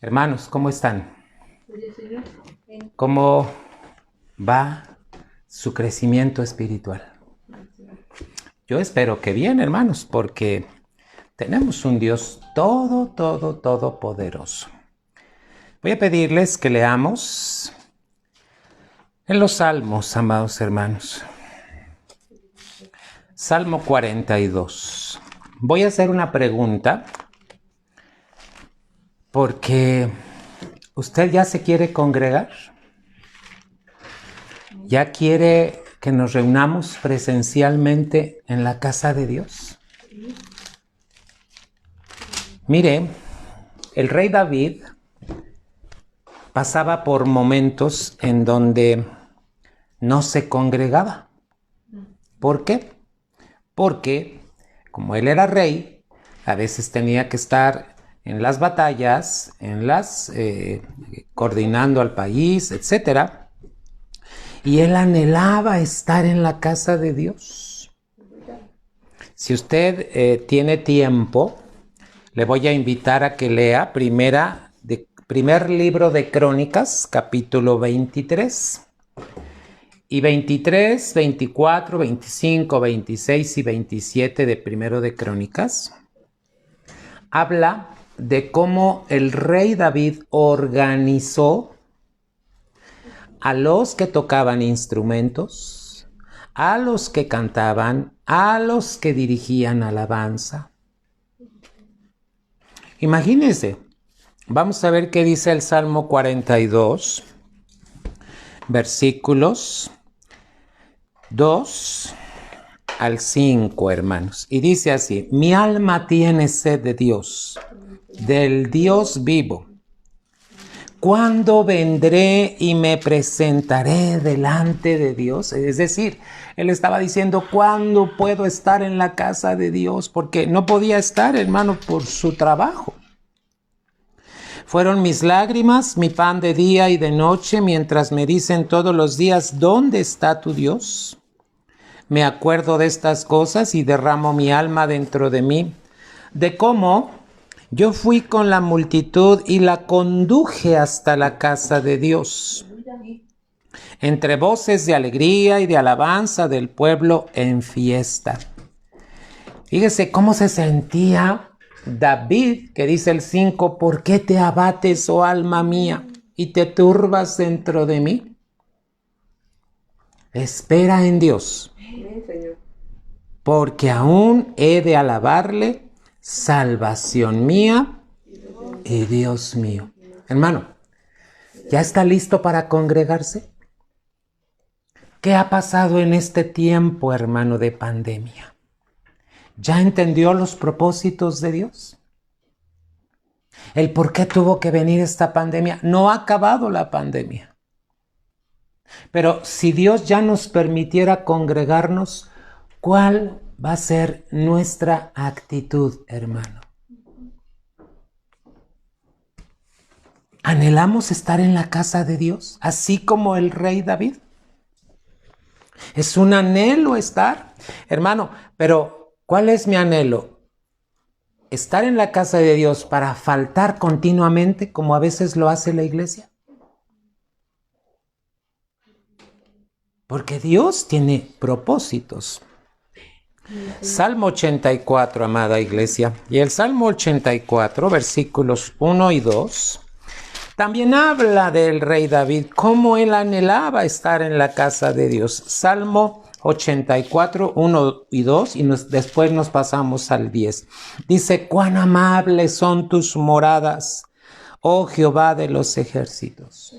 Hermanos, ¿cómo están? ¿Cómo va su crecimiento espiritual? Yo espero que bien, hermanos, porque tenemos un Dios todopoderoso. Voy a pedirles que leamos en los Salmos, amados hermanos. Salmo 42. Voy a hacer una pregunta porque ¿usted ya se quiere congregar? ¿Ya quiere que nos reunamos presencialmente en la casa de Dios? Mire, el rey David pasaba por momentos en donde no se congregaba. ¿Por qué? Porque como él era rey, a veces tenía que estar en las batallas, coordinando al país, etcétera. Y él anhelaba estar en la casa de Dios. Si usted tiene tiempo, le voy a invitar a que lea primer libro de Crónicas, capítulo 23. Y 23, 24, 25, 26 y 27 de primero de Crónicas habla de cómo el rey David organizó a los que tocaban instrumentos, a los que cantaban, a los que dirigían alabanza. Imagínense, vamos a ver qué dice el Salmo 42, versículos 2 al 5, hermanos. Y dice así: mi alma tiene sed de Dios, del Dios vivo. ¿Cuándo vendré y me presentaré delante de Dios? Es decir, él estaba diciendo, ¿cuándo puedo estar en la casa de Dios? Porque no podía estar, hermano, por su trabajo. Fueron mis lágrimas, mi pan de día y de noche, mientras me dicen todos los días, ¿dónde está tu Dios? Me acuerdo de estas cosas y derramo mi alma dentro de mí, de cómo yo fui con la multitud y la conduje hasta la casa de Dios, entre voces de alegría y de alabanza del pueblo en fiesta. Fíjese cómo se sentía David, que dice el 5, ¿por qué te abates, oh alma mía, y te turbas dentro de mí? Espera en Dios, porque aún he de alabarle, salvación mía y Dios mío. Hermano, ¿ya está listo para congregarse? ¿Qué ha pasado en este tiempo, hermano, de pandemia? ¿Ya entendió los propósitos de Dios? ¿El por qué tuvo que venir esta pandemia? No ha acabado la pandemia. Pero si Dios ya nos permitiera congregarnos, ¿cuál va a ser nuestra actitud, hermano? ¿Anhelamos estar en la casa de Dios, así como el rey David? Es un anhelo estar, hermano, pero ¿cuál es mi anhelo? ¿Estar en la casa de Dios para faltar continuamente, como a veces lo hace la iglesia? Porque Dios tiene propósitos. Salmo 84, amada iglesia, y el Salmo 84, versículos 1 y 2, también habla del rey David, cómo él anhelaba estar en la casa de Dios. Salmo 84, 1 y 2, y después nos pasamos al 10. Dice, cuán amables son tus moradas, oh Jehová de los ejércitos.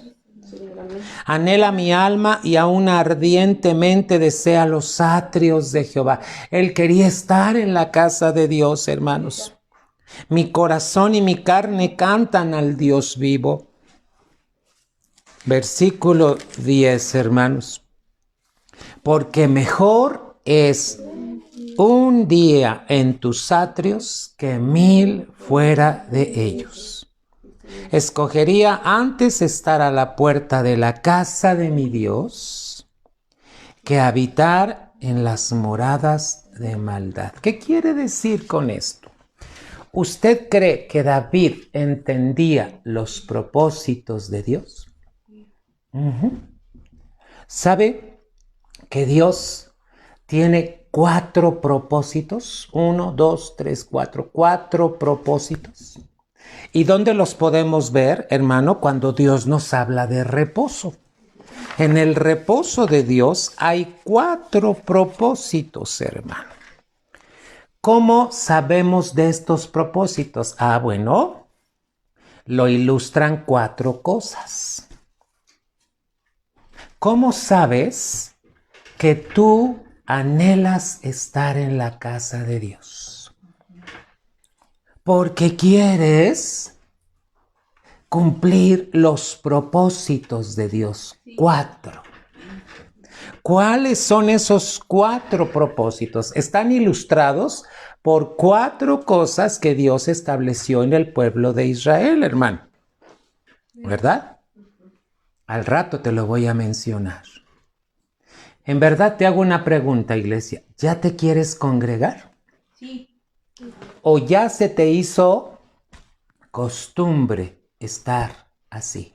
Anhela mi alma y aún ardientemente desea los atrios de Jehová. Él quería estar en la casa de Dios, hermanos. Mi corazón y mi carne cantan al Dios vivo. Versículo 10, hermanos. Porque mejor es un día en tus atrios que 1000 fuera de ellos. Escogería antes estar a la puerta de la casa de mi Dios que habitar en las moradas de maldad. ¿Qué quiere decir con esto? ¿Usted cree que David entendía los propósitos de Dios? ¿Sabe que Dios tiene 4 propósitos? 1, 2, 3, 4. 4 propósitos. ¿Y dónde los podemos ver, hermano? Cuando Dios nos habla de reposo. En el reposo de Dios hay 4 propósitos, hermano. ¿Cómo sabemos de estos propósitos? Bueno, lo ilustran 4 cosas. ¿Cómo sabes que tú anhelas estar en la casa de Dios? Porque quieres cumplir los propósitos de Dios. 4. ¿Cuáles son esos 4 propósitos? Están ilustrados por 4 cosas que Dios estableció en el pueblo de Israel, hermano. ¿Verdad? Al rato te lo voy a mencionar. En verdad te hago una pregunta, iglesia. ¿Ya te quieres congregar? Sí. ¿O ya se te hizo costumbre estar así?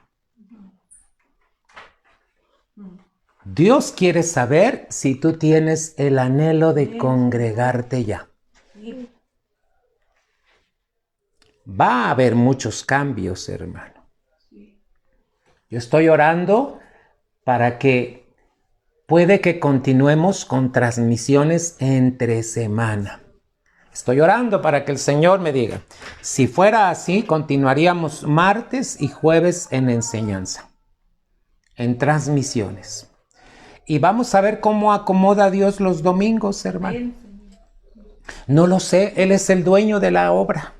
Dios quiere saber si tú tienes el anhelo de congregarte ya. Va a haber muchos cambios, hermano. Yo estoy orando para que puede que continuemos con transmisiones entre semana. Estoy orando para que el Señor me diga. Si fuera así, continuaríamos martes y jueves en enseñanza, en transmisiones. Y vamos a ver cómo acomoda Dios los domingos, hermano. No lo sé, Él es el dueño de la obra.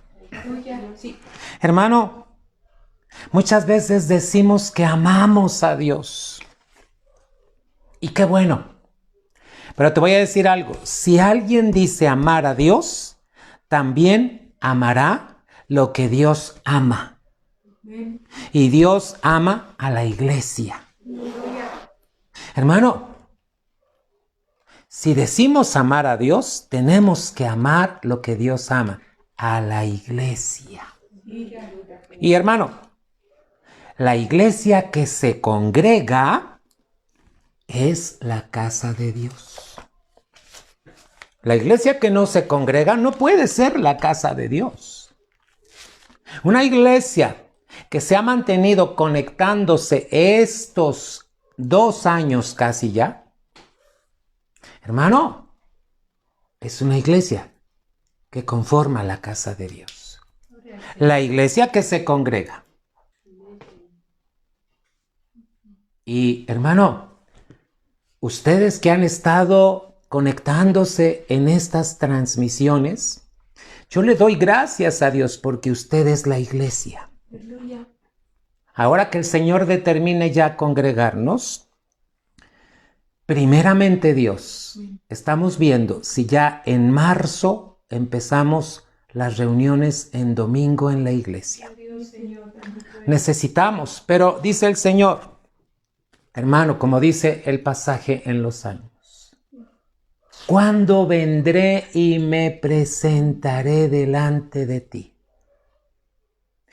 Sí. Hermano, muchas veces decimos que amamos a Dios. Y qué bueno. Pero te voy a decir algo. Si alguien dice amar a Dios, también amará lo que Dios ama. Y Dios ama a la iglesia. Hermano, si decimos amar a Dios, tenemos que amar lo que Dios ama, a la iglesia. Y hermano, la iglesia que se congrega es la casa de Dios. La iglesia que no se congrega no puede ser la casa de Dios. Una iglesia que se ha mantenido conectándose estos 2 años casi ya, hermano, es una iglesia que conforma la casa de Dios. La iglesia que se congrega. Y hermano, ustedes que han estado conectándose en estas transmisiones, yo le doy gracias a Dios porque usted es la iglesia. Ahora que el Señor determine ya congregarnos, primeramente Dios, estamos viendo si ya en marzo empezamos las reuniones en domingo en la iglesia. Necesitamos, pero dice el Señor, hermano, como dice el pasaje en los Salmos, ¿cuándo vendré y me presentaré delante de ti?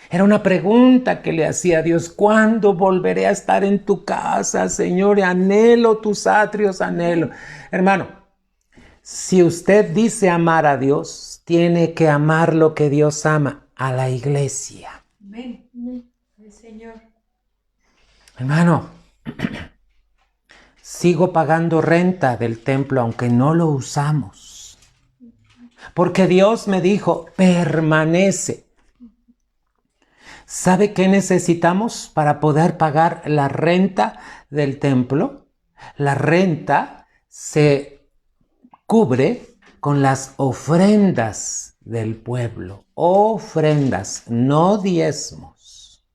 Era una pregunta que le hacía a Dios. ¿Cuándo volveré a estar en tu casa, Señor? Anhelo tus atrios, anhelo. Hermano, si usted dice amar a Dios, tiene que amar lo que Dios ama, a la iglesia. Amén. El Señor. Hermano, sigo pagando renta del templo aunque no lo usamos. Porque Dios me dijo, permanece. ¿Sabe qué necesitamos para poder pagar la renta del templo? La renta se cubre con las ofrendas del pueblo. Ofrendas, no diezmos.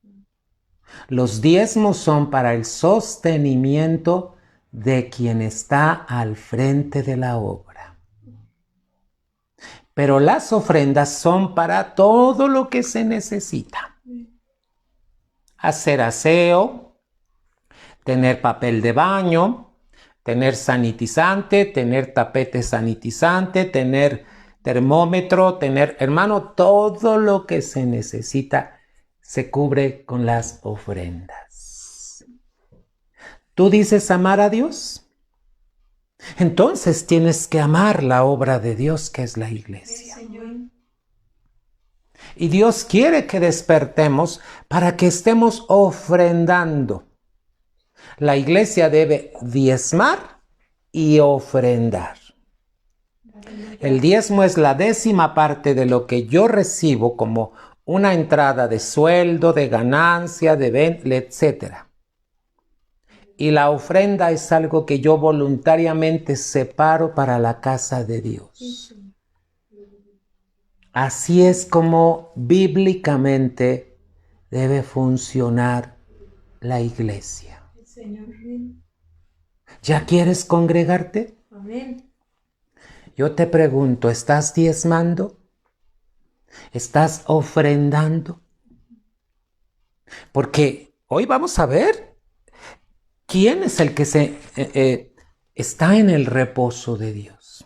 Los diezmos son para el sostenimiento de quien está al frente de la obra. Pero las ofrendas son para todo lo que se necesita. Hacer aseo, tener papel de baño, tener sanitizante, tener tapete sanitizante, tener termómetro, tener, hermano, todo lo que se necesita se cubre con las ofrendas. ¿Tú dices amar a Dios? Entonces tienes que amar la obra de Dios, que es la iglesia. Y Dios quiere que despertemos para que estemos ofrendando. La iglesia debe diezmar y ofrendar. El diezmo es la 10ª parte de lo que yo recibo como una entrada de sueldo, de ganancia, de venta, etc. Y la ofrenda es algo que yo voluntariamente separo para la casa de Dios. Así es como bíblicamente debe funcionar la iglesia. ¿Ya quieres congregarte? Amén. Yo te pregunto, ¿estás diezmando? ¿Estás ofrendando? Porque hoy vamos a ver quién es el que está en el reposo de Dios.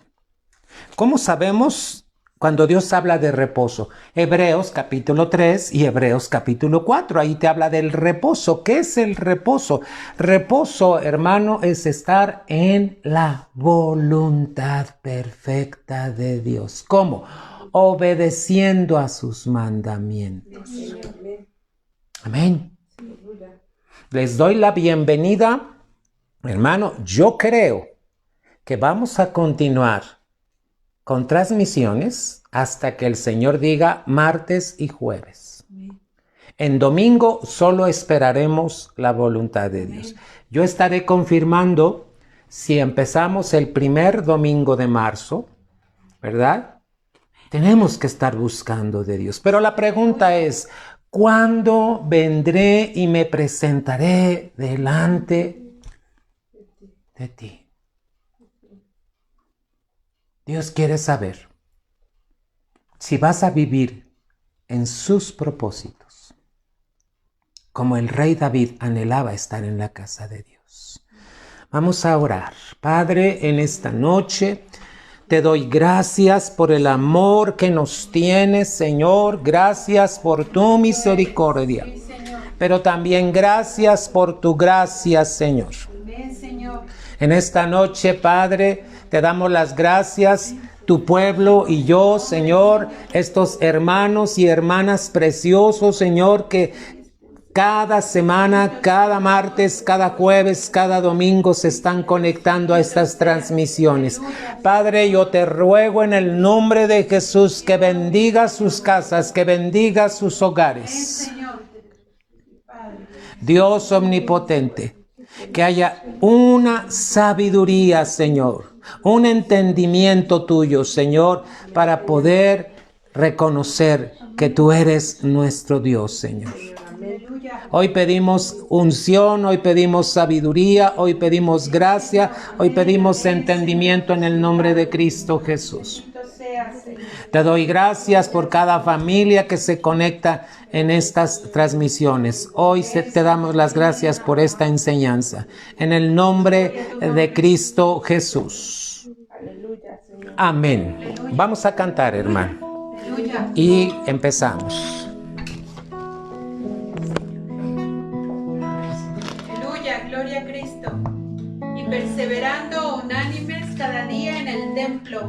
¿Cómo sabemos cuando Dios habla de reposo? Hebreos capítulo 3 y Hebreos capítulo 4. Ahí te habla del reposo. ¿Qué es el reposo? Reposo, hermano, es estar en la voluntad perfecta de Dios. ¿Cómo? Obedeciendo a sus mandamientos. Amén. Les doy la bienvenida. Hermano, yo creo que vamos a continuar con transmisiones hasta que el Señor diga martes y jueves. En domingo solo esperaremos la voluntad de Dios. Yo estaré confirmando si empezamos el primer domingo de marzo, ¿verdad? Tenemos que estar buscando de Dios. Pero la pregunta es, ¿cuándo vendré y me presentaré delante de ti? Dios quiere saber si vas a vivir en sus propósitos, como el rey David anhelaba estar en la casa de Dios. Vamos a orar. Padre, en esta noche te doy gracias por el amor que nos tienes, Señor. Gracias por tu misericordia. Pero también gracias por tu gracia, Señor. En esta noche, Padre, te damos las gracias, tu pueblo y yo, Señor, estos hermanos y hermanas preciosos, Señor, que cada semana, cada martes, cada jueves, cada domingo se están conectando a estas transmisiones. Padre, yo te ruego en el nombre de Jesús que bendiga sus casas, que bendiga sus hogares. Dios omnipotente, que haya una sabiduría, Señor, un entendimiento tuyo, Señor, para poder reconocer que tú eres nuestro Dios, Señor. Hoy pedimos unción, hoy pedimos sabiduría, hoy pedimos gracia, hoy pedimos entendimiento en el nombre de Cristo Jesús. Te doy gracias por cada familia que se conecta en estas transmisiones. Hoy te damos las gracias por esta enseñanza. En el nombre de Cristo Jesús. Amén. Vamos a cantar, hermano. Y empezamos. Aleluya, gloria a Cristo. Y perseverando unánimes cada día en el templo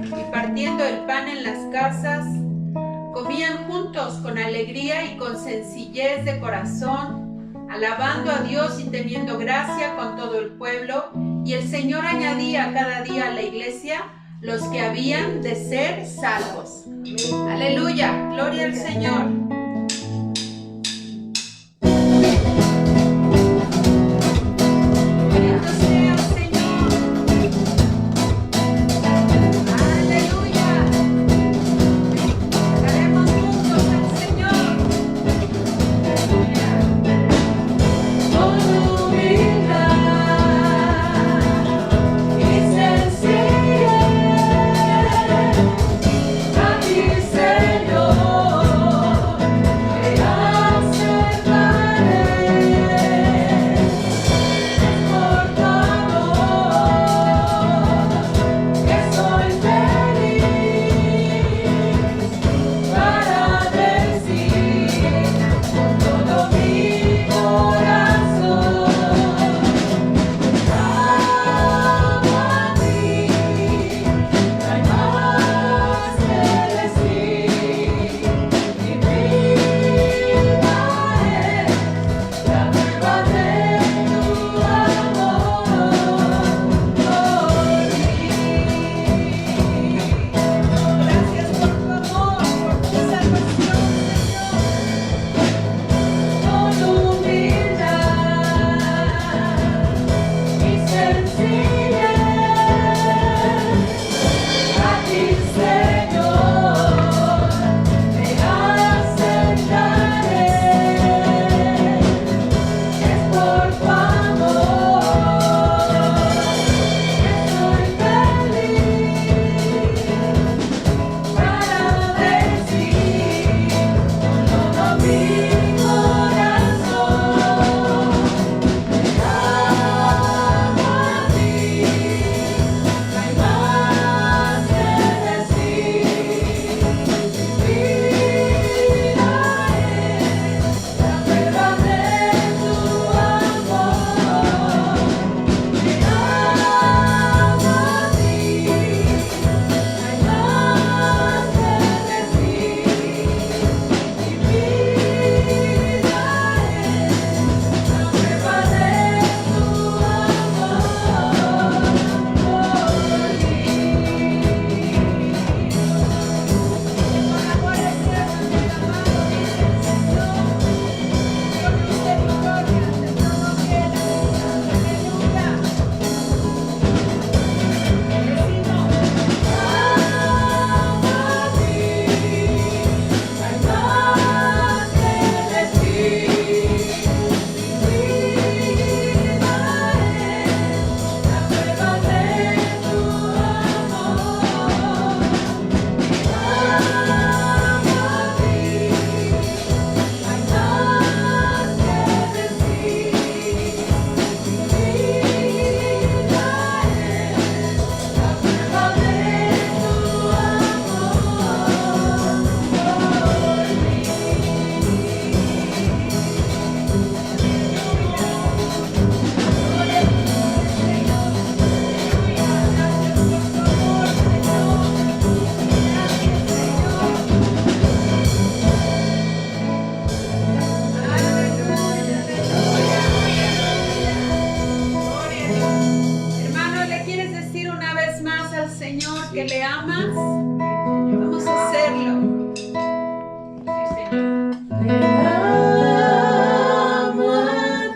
y partiendo el pan en las casas, comían juntos con alegría y con sencillez de corazón, alabando a Dios y teniendo gracia con todo el pueblo. Y el Señor añadía cada día a la iglesia los que habían de ser salvos. Aleluya, gloria al Señor. Señor.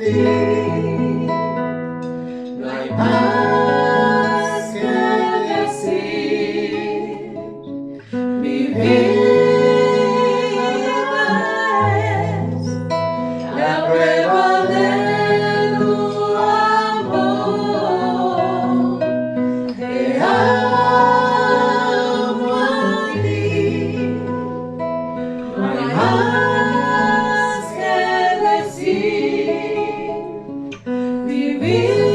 ti. No hay más que decir. Mi vida es la prueba de tu amor. Te amo a ti. No hay más que decir. Mi vida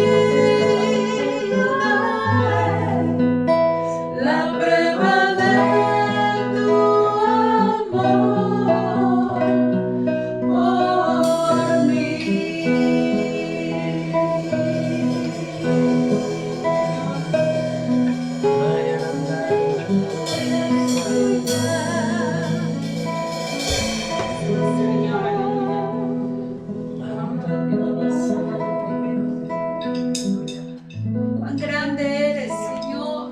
es la prueba de tu amor por mí. Cuán grande eres, Señor.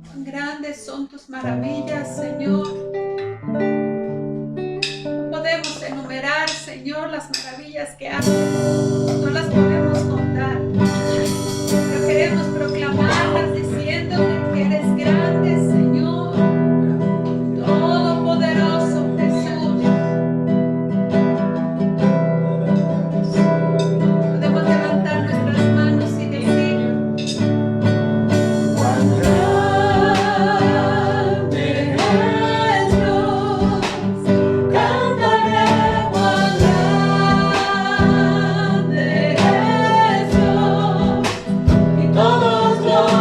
Cuán grandes son tus maravillas, Señor. No podemos enumerar, Señor, las maravillas que haces. No las podemos contar. Pero queremos proclamarlas diciéndote que eres grande, Señor. Todopoderoso, Jesús. Podemos levantar nuestras manos y decir: Cuán grande es Dios, cantaré cuán grande es Dios, y todos los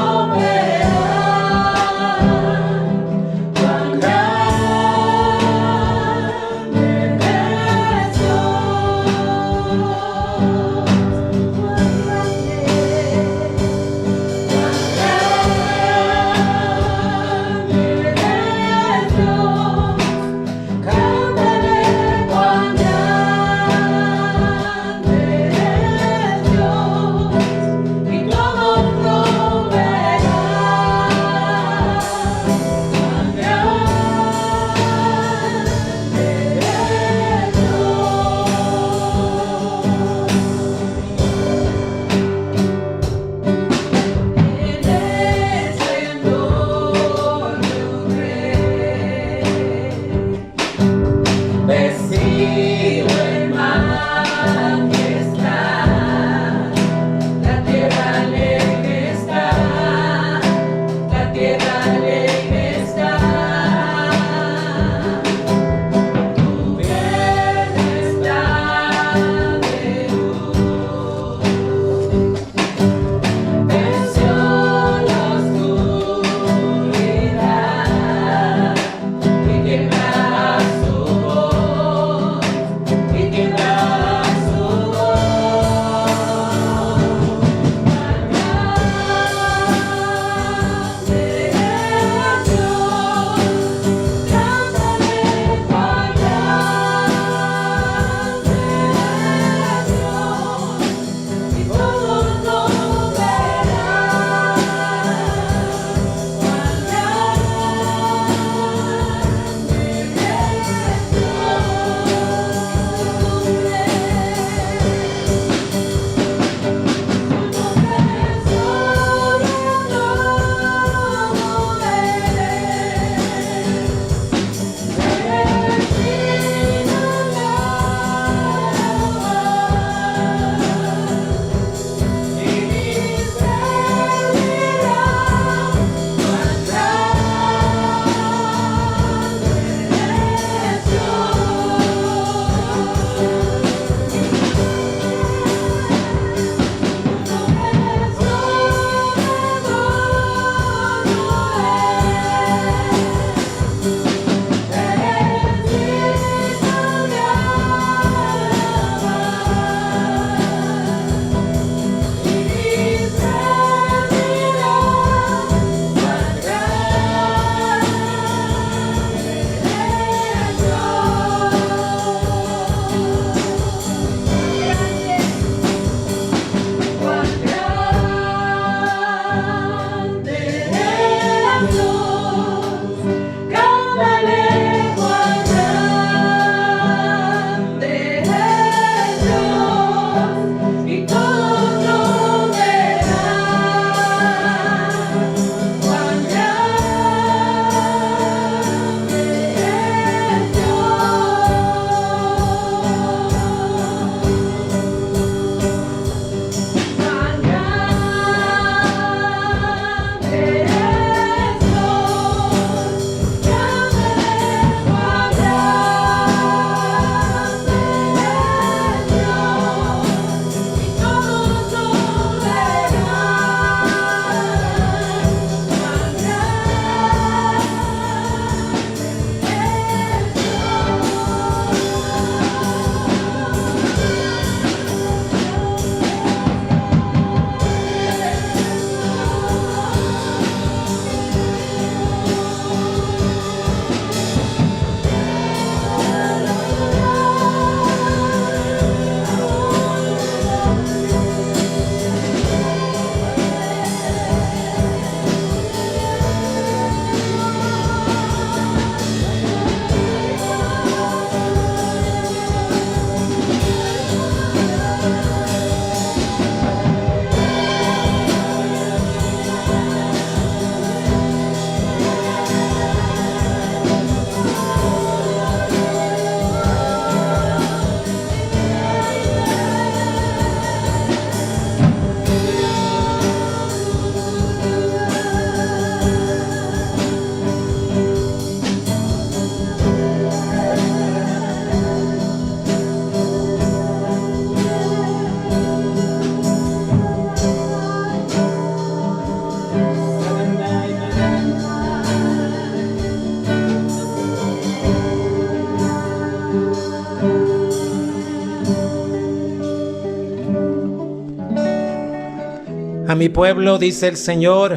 A mi pueblo, dice el Señor,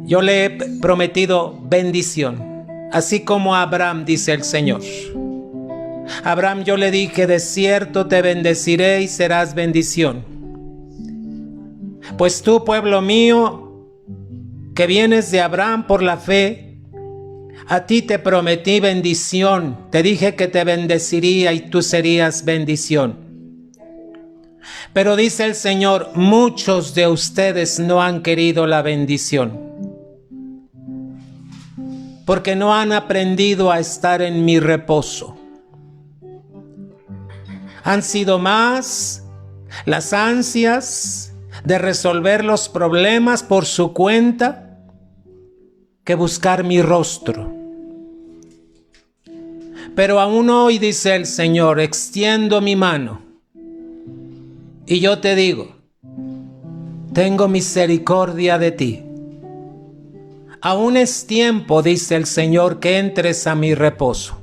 yo le he prometido bendición, así como a Abraham, dice el Señor. A Abraham yo le dije, de cierto te bendeciré y serás bendición. Pues tú, pueblo mío, que vienes de Abraham por la fe, a ti te prometí bendición. Te dije que te bendeciría y tú serías bendición. Pero dice el Señor, muchos de ustedes no han querido la bendición, porque no han aprendido a estar en mi reposo. Han sido más las ansias de resolver los problemas por su cuenta que buscar mi rostro. Pero aún hoy, dice el Señor, extiendo mi mano y yo te digo, tengo misericordia de ti. Aún es tiempo, dice el Señor, que entres a mi reposo.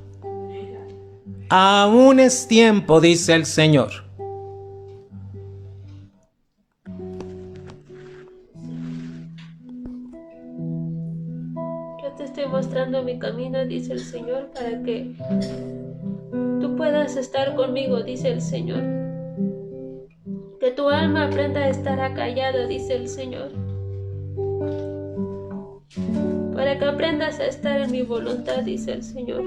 Aún es tiempo, dice el Señor. Yo te estoy mostrando mi camino, dice el Señor, para que tú puedas estar conmigo, dice el Señor. Que tu alma aprenda a estar acallada, dice el Señor. Para que aprendas a estar en mi voluntad, dice el Señor.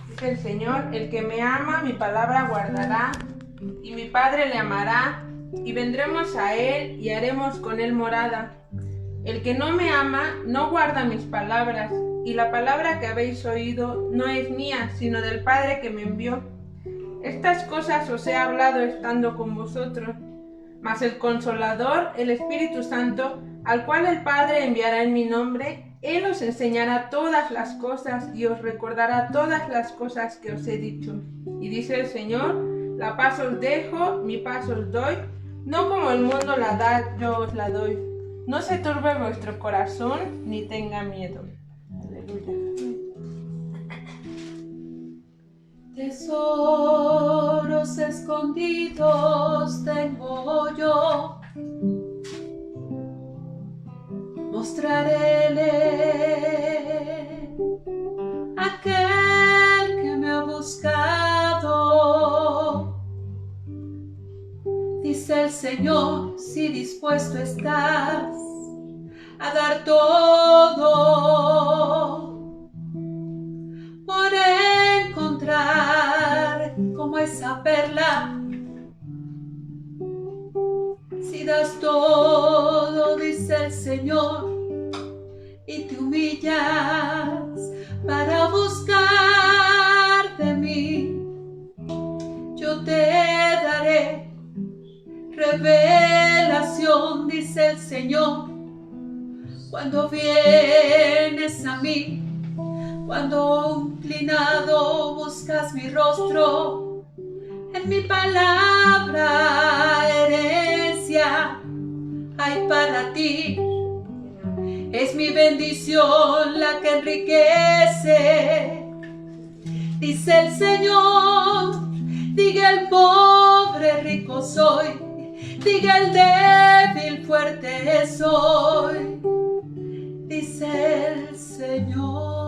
Dice el Señor, el que me ama, mi palabra guardará, y mi Padre le amará, y vendremos a él y haremos con él morada. El que no me ama, no guarda mis palabras, y la palabra que habéis oído no es mía, sino del Padre que me envió. Estas cosas os he hablado estando con vosotros, mas el Consolador, el Espíritu Santo, al cual el Padre enviará en mi nombre, Él os enseñará todas las cosas y os recordará todas las cosas que os he dicho. Y dice el Señor, la paz os dejo, mi paz os doy, no como el mundo la da, yo os la doy. No se turbe vuestro corazón, ni tenga miedo. Aleluya. Tesoros escondidos tengo yo, mostraréle aquel que me ha buscado. Dice el Señor, si dispuesto estás a dar todo por encontrar como esa perla. Si das todo, dice el Señor, y te humillas para buscar de mí, yo te daré revelación, dice el Señor. Cuando vienes a mí, cuando inclinado buscas mi rostro, en mi palabra herencia hay para ti. Es mi bendición la que enriquece, dice el Señor. Diga el pobre rico soy, diga el débil fuerte soy, dice el Señor.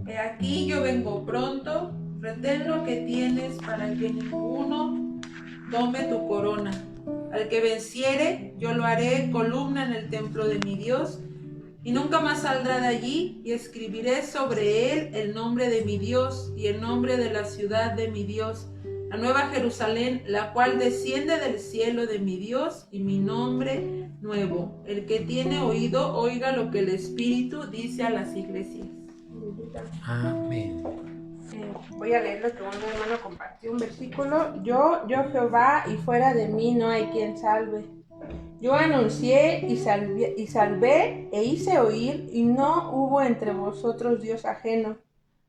He aquí yo vengo pronto, retén lo que tienes para que ninguno tome tu corona. Al que venciere, yo lo haré columna en el templo de mi Dios, y nunca más saldrá de allí, y escribiré sobre él el nombre de mi Dios y el nombre de la ciudad de mi Dios, la nueva Jerusalén, la cual desciende del cielo de mi Dios, y mi nombre nuevo. El que tiene oído, oiga lo que el Espíritu dice a las iglesias. Amén. Voy a leer lo que un hermano compartió, un versículo. Yo Jehová, y fuera de mí no hay quien salve. Yo anuncié y salvé e hice oír, y no hubo entre vosotros Dios ajeno.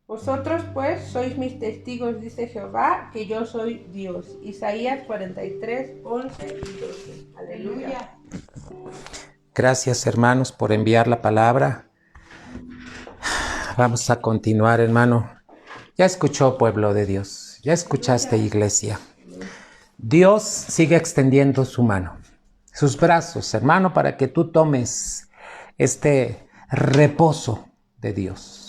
Vosotros pues sois mis testigos, dice Jehová, que yo soy Dios. Isaías 43, 11 y 12. Aleluya. Gracias, hermanos, por enviar la palabra. Vamos a continuar, hermano. Ya escuchó, pueblo de Dios. Ya escuchaste, iglesia. Dios sigue extendiendo su mano, sus brazos, hermano, para que tú tomes este reposo de Dios.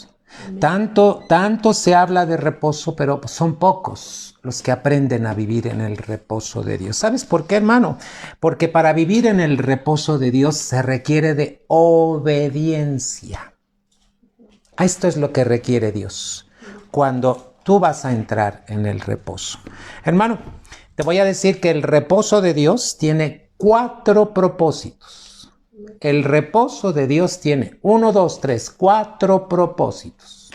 Tanto se habla de reposo, pero son pocos los que aprenden a vivir en el reposo de Dios. ¿Sabes por qué, hermano? Porque para vivir en el reposo de Dios se requiere de obediencia. Esto es lo que requiere Dios cuando tú vas a entrar en el reposo. Hermano, te voy a decir que el reposo de Dios tiene 4 propósitos. El reposo de Dios tiene 1, 2, 3, 4 propósitos.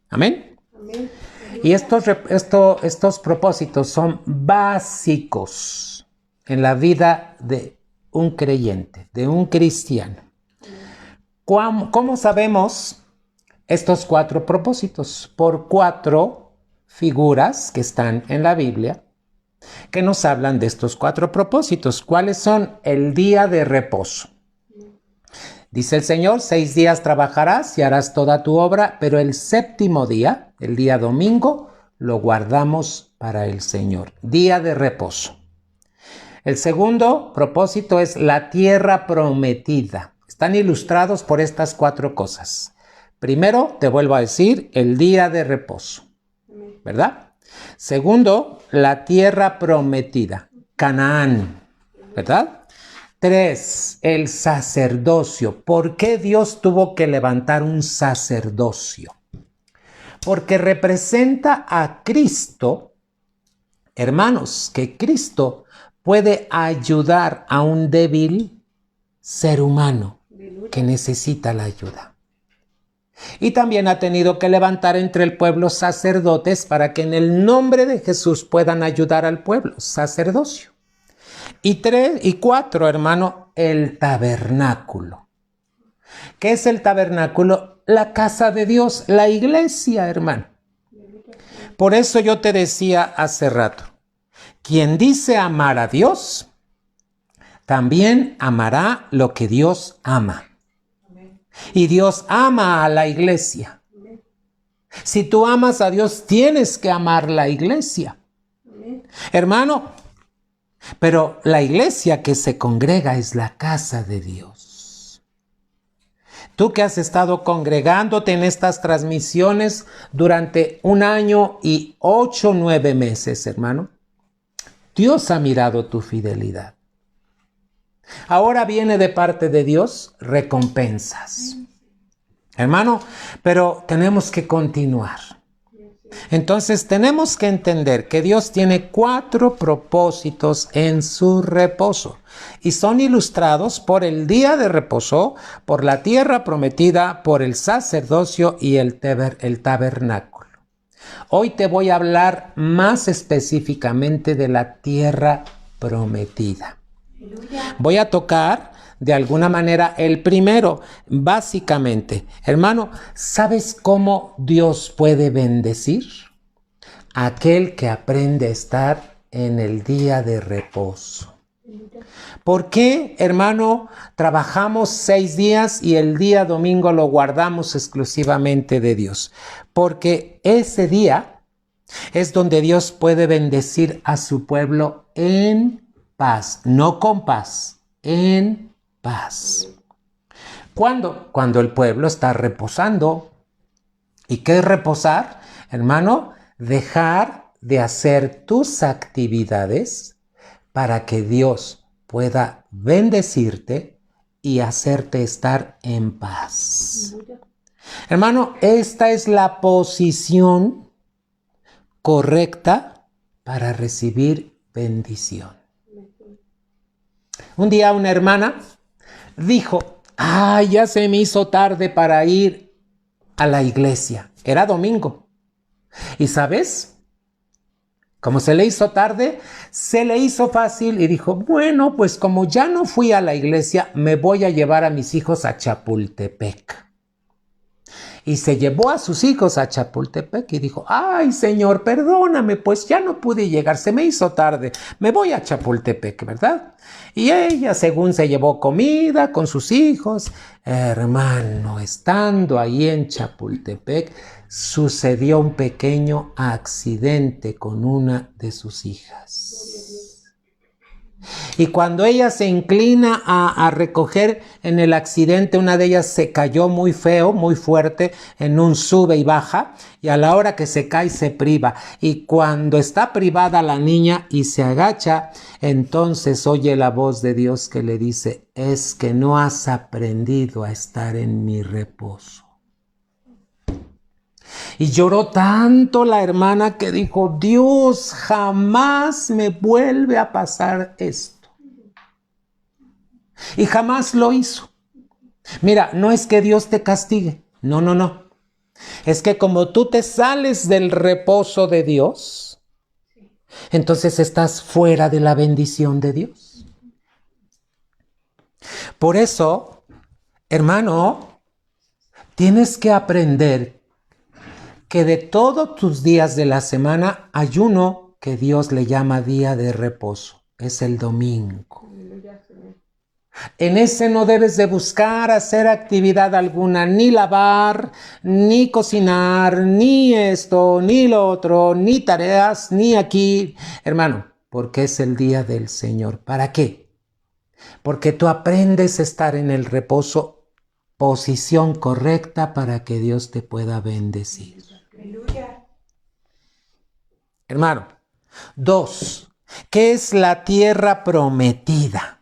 ¿Amén? Amén. Y estos propósitos son básicos en la vida de un creyente, de un cristiano. ¿Cómo sabemos estos 4 propósitos? Por 4 figuras que están en la Biblia que nos hablan de estos 4 propósitos. ¿Cuáles son? El día de reposo. Dice el Señor, 6 días trabajarás y harás toda tu obra, pero el 7º día, el día domingo, lo guardamos para el Señor. Día de reposo. El segundo propósito es la tierra prometida. Están ilustrados por estas 4 cosas. Primero, te vuelvo a decir, el día de reposo, ¿verdad? Segundo, la tierra prometida, Canaán, ¿verdad? 3, el sacerdocio. ¿Por qué Dios tuvo que levantar un sacerdocio? Porque representa a Cristo, hermanos, que Cristo puede ayudar a un débil ser humano que necesita la ayuda. Y también ha tenido que levantar entre el pueblo sacerdotes para que en el nombre de Jesús puedan ayudar al pueblo, sacerdocio. Y 4, hermano, el tabernáculo. ¿Qué es el tabernáculo? La casa de Dios, la iglesia, hermano. Por eso yo te decía hace rato, quien dice amar a Dios, también amará lo que Dios ama. Y Dios ama a la iglesia. Si tú amas a Dios, tienes que amar la iglesia. Hermano, pero la iglesia que se congrega es la casa de Dios. Tú que has estado congregándote en estas transmisiones durante 1 año y 8 o 9 meses, hermano, Dios ha mirado tu fidelidad. Ahora viene de parte de Dios recompensas. Hermano, pero tenemos que continuar. Entonces tenemos que entender que Dios tiene 4 propósitos en su reposo y son ilustrados por el día de reposo, por la tierra prometida, por el sacerdocio y el tabernáculo. Hoy te voy a hablar más específicamente de la tierra prometida. Voy a tocar de alguna manera el primero, básicamente. Hermano, ¿sabes cómo Dios puede bendecir? Aquel que aprende a estar en el día de reposo. ¿Por qué, hermano, trabajamos 6 días y el día domingo lo guardamos exclusivamente de Dios? Porque ese día es donde Dios puede bendecir a su pueblo en paz, no con paz, en paz. ¿Cuándo? Cuando el pueblo está reposando. ¿Y qué es reposar? Hermano, dejar de hacer tus actividades para que Dios pueda bendecirte y hacerte estar en paz. Hermano, esta es la posición correcta para recibir bendición. Un día una hermana dijo, ya se me hizo tarde para ir a la iglesia. Era domingo. ¿Y sabes? Como se le hizo tarde, se le hizo fácil y dijo, bueno, pues como ya no fui a la iglesia, me voy a llevar a mis hijos a Chapultepec. Y se llevó a sus hijos a Chapultepec y dijo, ay Señor, perdóname, pues ya no pude llegar, se me hizo tarde, me voy a Chapultepec, ¿verdad? Y ella, según se llevó comida con sus hijos, hermano, estando ahí en Chapultepec, sucedió un pequeño accidente con una de sus hijas. Y cuando ella se inclina a recoger en el accidente, una de ellas se cayó muy feo, muy fuerte, en un sube y baja, y a la hora que se cae se priva. Y cuando está privada la niña y se agacha, entonces oye la voz de Dios que le dice, es que no has aprendido a estar en mi reposo. Y lloró tanto la hermana que dijo, Dios, jamás me vuelve a pasar esto. Y jamás lo hizo. Mira, no es que Dios te castigue. No, no, no. Es que como tú te sales del reposo de Dios, entonces estás fuera de la bendición de Dios. Por eso, hermano, tienes que aprender que de todos tus días de la semana hay uno que Dios le llama día de reposo. Es el domingo. En ese no debes de buscar hacer actividad alguna, ni lavar, ni cocinar, ni esto, ni lo otro, ni tareas, ni aquí. Hermano, porque es el día del Señor. ¿Para qué? Porque tú aprendes a estar en el reposo, posición correcta para que Dios te pueda bendecir. Aleluya. Hermano, 2. ¿Qué es la tierra prometida?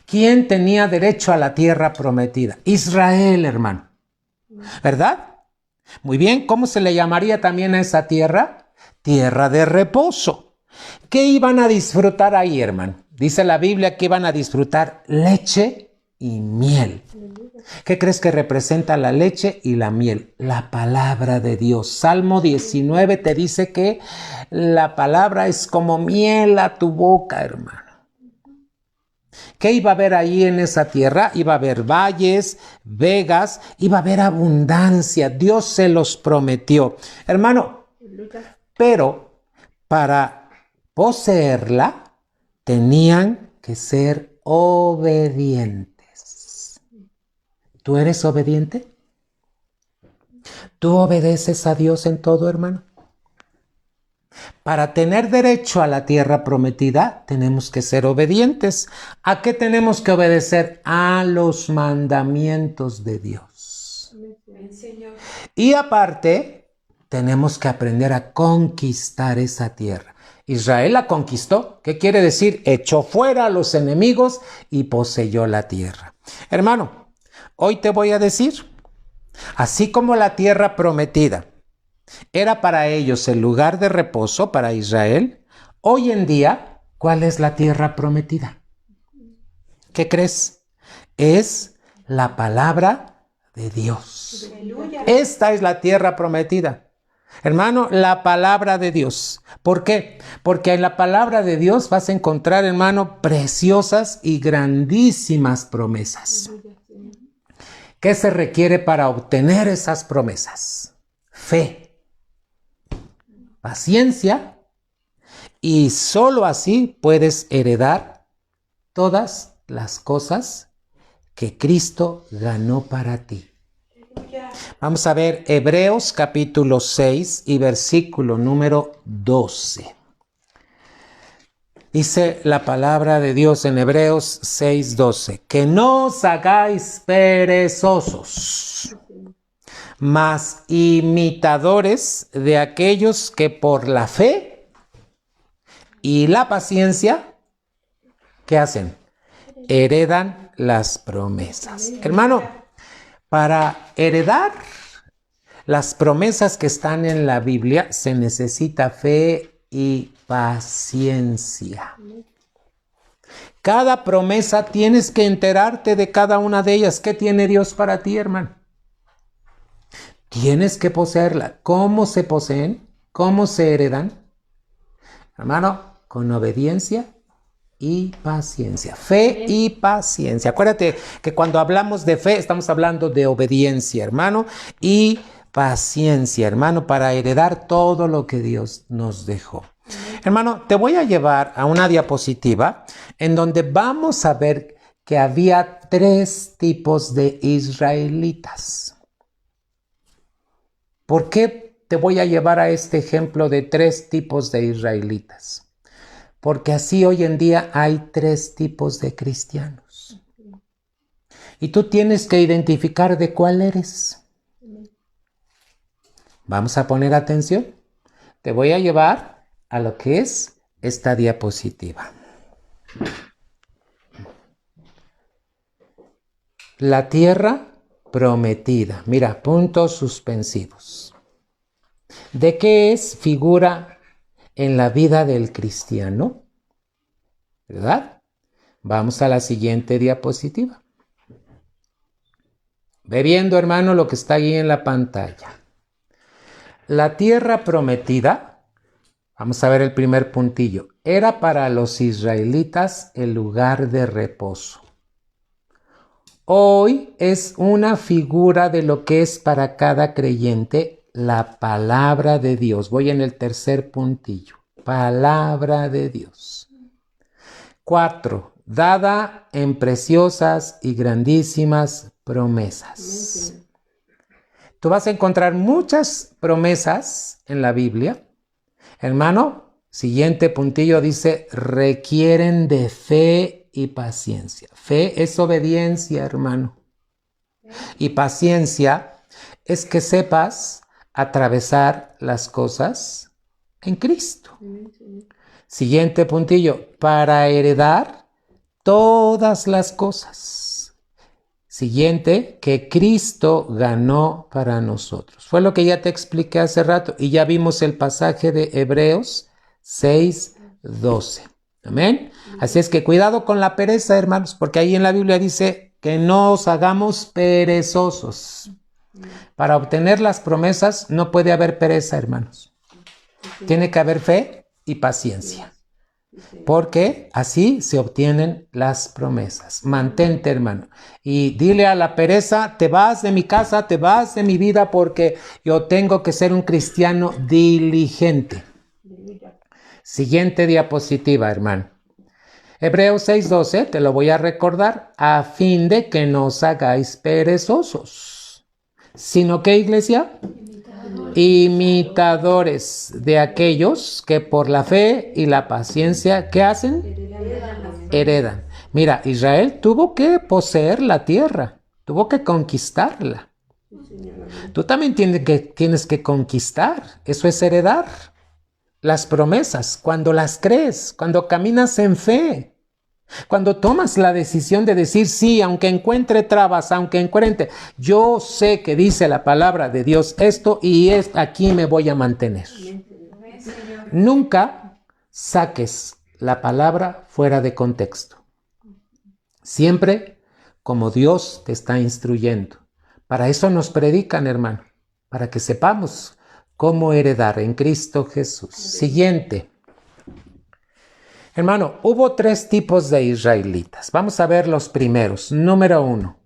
¿Quién tenía derecho a la tierra prometida? Israel, hermano. ¿Verdad? Muy bien, ¿cómo se le llamaría también a esa tierra? Tierra de reposo. ¿Qué iban a disfrutar ahí, hermano? Dice la Biblia que iban a disfrutar leche y miel. ¿Qué crees que representa la leche y la miel? La palabra de Dios. Salmo 19 te dice que la palabra es como miel a tu boca, hermano. ¿Qué iba a haber ahí en esa tierra? Iba a haber valles, vegas, iba a haber abundancia. Dios se los prometió. Hermano, pero para poseerla tenían que ser obedientes. ¿Tú eres obediente? ¿Tú obedeces a Dios en todo, hermano? Para tener derecho a la tierra prometida, tenemos que ser obedientes. ¿A qué tenemos que obedecer? A los mandamientos de Dios. Señor. Y aparte, tenemos que aprender a conquistar esa tierra. Israel la conquistó. ¿Qué quiere decir? Echó fuera a los enemigos y poseyó la tierra. Hermano, hoy te voy a decir, así como la tierra prometida era para ellos el lugar de reposo para Israel, hoy en día, ¿cuál es la tierra prometida? ¿Qué crees? Es la palabra de Dios. Aleluya. Esta es la tierra prometida. Hermano, la palabra de Dios. ¿Por qué? Porque en la palabra de Dios vas a encontrar, hermano, preciosas y grandísimas promesas. ¿Qué se requiere para obtener esas promesas? Fe, paciencia, y solo así puedes heredar todas las cosas que Cristo ganó para ti. Vamos a ver Hebreos capítulo 6 y versículo número 12. Dice la palabra de Dios en Hebreos 6:12, que no os hagáis perezosos, mas imitadores de aquellos que por la fe y la paciencia, ¿qué hacen? Heredan las promesas. Hermano, para heredar las promesas que están en la Biblia se necesita fe y paciencia. Cada promesa tienes que enterarte de cada una de ellas. ¿Qué tiene Dios para ti, hermano? Tienes que poseerla. ¿Cómo se poseen? ¿Cómo se heredan? Hermano, con obediencia y paciencia. Fe y paciencia. Acuérdate que cuando hablamos de fe estamos hablando de obediencia, hermano, y paciencia, hermano, para heredar todo lo que Dios nos dejó. Hermano, te voy a llevar a una diapositiva en donde vamos a ver que había 3 tipos de israelitas. ¿Por qué te voy a llevar a este ejemplo de 3 tipos de israelitas? Porque así hoy en día hay 3 tipos de cristianos. Y tú tienes que identificar de cuál eres. Vamos a poner atención. Te voy a llevar a lo que es esta diapositiva. La tierra prometida. Mira, puntos suspensivos. ¿De qué es figura en la vida del cristiano? ¿Verdad? Vamos a la siguiente diapositiva. Ve viendo, hermano, lo que está ahí en la pantalla. La tierra prometida, vamos a ver el primer puntillo, era para los israelitas el lugar de reposo. Hoy es una figura de lo que es para cada creyente la palabra de Dios. Voy en el tercer puntillo. Palabra de Dios. 4. Dada en preciosas y grandísimas promesas. Tú vas a encontrar muchas promesas en la Biblia. Hermano, siguiente puntillo dice, requieren de fe y paciencia. Fe es obediencia, hermano. Y paciencia es que sepas atravesar las cosas en Cristo. Siguiente puntillo, para heredar todas las cosas. Siguiente, que Cristo ganó para nosotros. Fue lo que ya te expliqué hace rato y ya vimos el pasaje de Hebreos 6:12. Amén. Así es que cuidado con la pereza, hermanos, porque ahí en la Biblia dice que no os hagamos perezosos. Para obtener las promesas no puede haber pereza, hermanos. Tiene que haber fe y paciencia. Porque así se obtienen las promesas. Mantente, hermano. Y dile a la pereza, te vas de mi casa, te vas de mi vida porque yo tengo que ser un cristiano diligente. Siguiente diapositiva, hermano. Hebreos 6:12, te lo voy a recordar, a fin de que no os hagáis perezosos. ¿Sino qué, iglesia? Imitadores de aquellos que por la fe y la paciencia, ¿qué hacen? Heredan. Mira, Israel tuvo que poseer la tierra, tuvo que conquistarla. Tú también tienes que conquistar, eso es heredar. Las promesas, cuando las crees, cuando caminas en fe, cuando tomas la decisión de decir sí, aunque encuentre trabas, aunque encuentre, yo sé que dice la palabra de Dios esto y aquí me voy a mantener. Nunca saques la palabra fuera de contexto. Siempre como Dios te está instruyendo. Para eso nos predican, hermano, para que sepamos cómo heredar en Cristo Jesús. Siguiente. Hermano, hubo 3 tipos de israelitas. Vamos a ver los primeros. Número 1.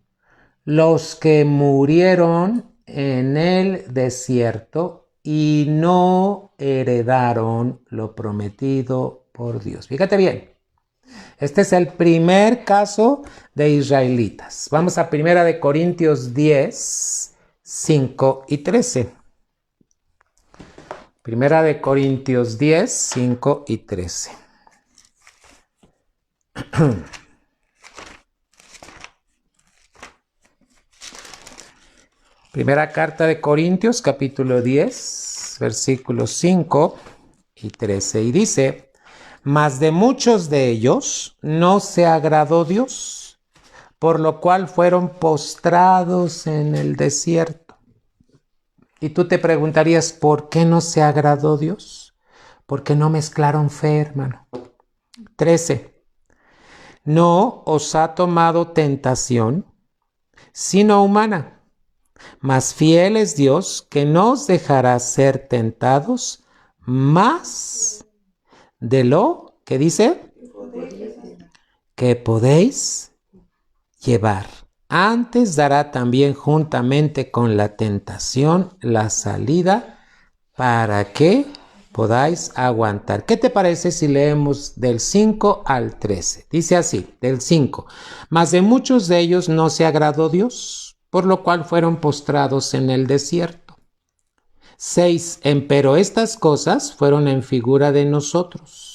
Los que murieron en el desierto y no heredaron lo prometido por Dios. Fíjate bien. Este es el primer caso de israelitas. Vamos a 1 Corintios 10, 5 y 13. 1 Corintios 10, 5 y 13. Primera carta de Corintios, capítulo 10, versículos 5 y 13. Y dice, mas de muchos de ellos no se agradó Dios, por lo cual fueron postrados en el desierto. Y tú te preguntarías, ¿por qué no se agradó Dios? Porque no mezclaron fe, hermano. 13. No os ha tomado tentación, sino humana. Mas fiel es Dios, que no os dejará ser tentados más de lo que dice que podéis llevar. Antes dará también juntamente con la tentación la salida para que podáis aguantar. ¿Qué te parece si leemos del 5 al 13? Dice así, del 5. Mas de muchos de ellos no se agradó Dios, por lo cual fueron postrados en el desierto. 6. Empero estas cosas fueron en figura de nosotros,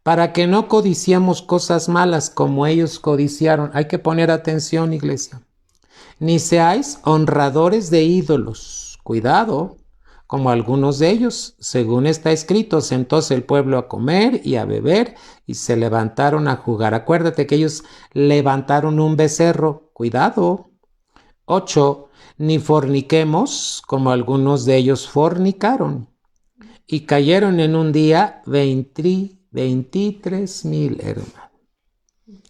para que no codiciemos cosas malas como ellos codiciaron. Hay que poner atención, iglesia. Ni seáis honradores de ídolos. Cuidado, como algunos de ellos, según está escrito, sentóse el pueblo a comer y a beber y se levantaron a jugar. Acuérdate que ellos levantaron un becerro. Cuidado. 8. Ni forniquemos, como algunos de ellos fornicaron y cayeron en un día 23,000, hermano.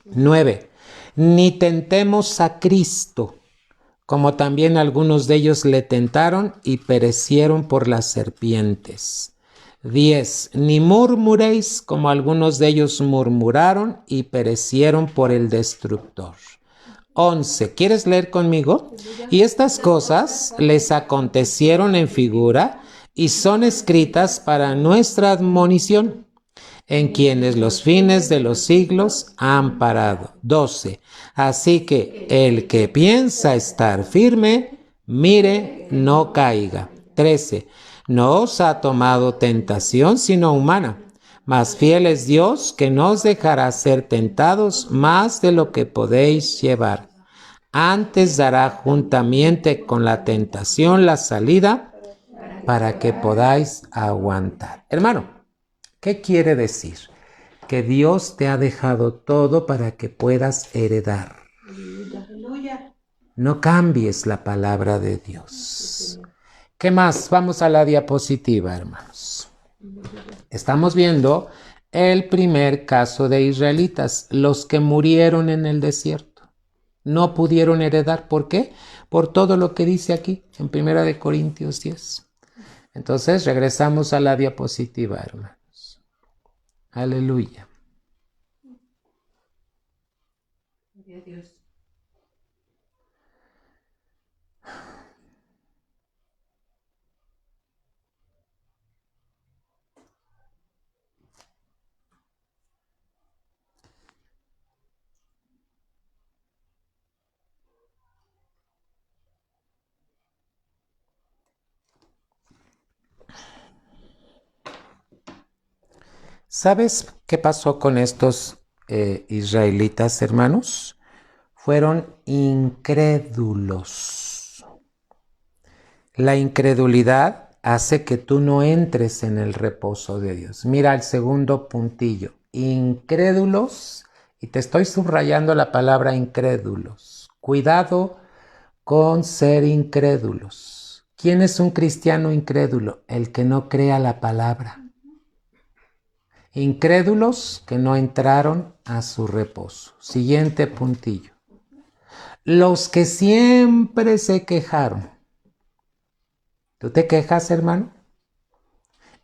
9. Ni tentemos a Cristo, como también algunos de ellos le tentaron y perecieron por las serpientes. 10. Ni murmuréis, como algunos de ellos murmuraron y perecieron por el destructor. 11. ¿Quieres leer conmigo? Y estas cosas les acontecieron en figura y son escritas para nuestra admonición, en quienes los fines de los siglos han parado. 12. Así que el que piensa estar firme, mire, no caiga. 13. No os ha tomado tentación sino humana, mas fiel es Dios, que no os dejará ser tentados más de lo que podéis llevar. Antes dará juntamente con la tentación la salida para que podáis aguantar. Hermano, ¿qué quiere decir? Que Dios te ha dejado todo para que puedas heredar. No cambies la palabra de Dios. ¿Qué más? Vamos a la diapositiva, hermanos. Estamos viendo el primer caso de israelitas, los que murieron en el desierto. No pudieron heredar. ¿Por qué? Por todo lo que dice aquí en 1 Corintios 10. Entonces regresamos a la diapositiva, hermanos. Aleluya. Gloria a Dios. ¿Sabes qué pasó con estos israelitas, hermanos? Fueron incrédulos. La incredulidad hace que tú no entres en el reposo de Dios. Mira el segundo puntillo. Incrédulos, y te estoy subrayando la palabra incrédulos. Cuidado con ser incrédulos. ¿Quién es un cristiano incrédulo? El que no crea la palabra. Incrédulos que no entraron a su reposo. Siguiente puntillo. Los que siempre se quejaron. ¿Tú te quejas, hermano?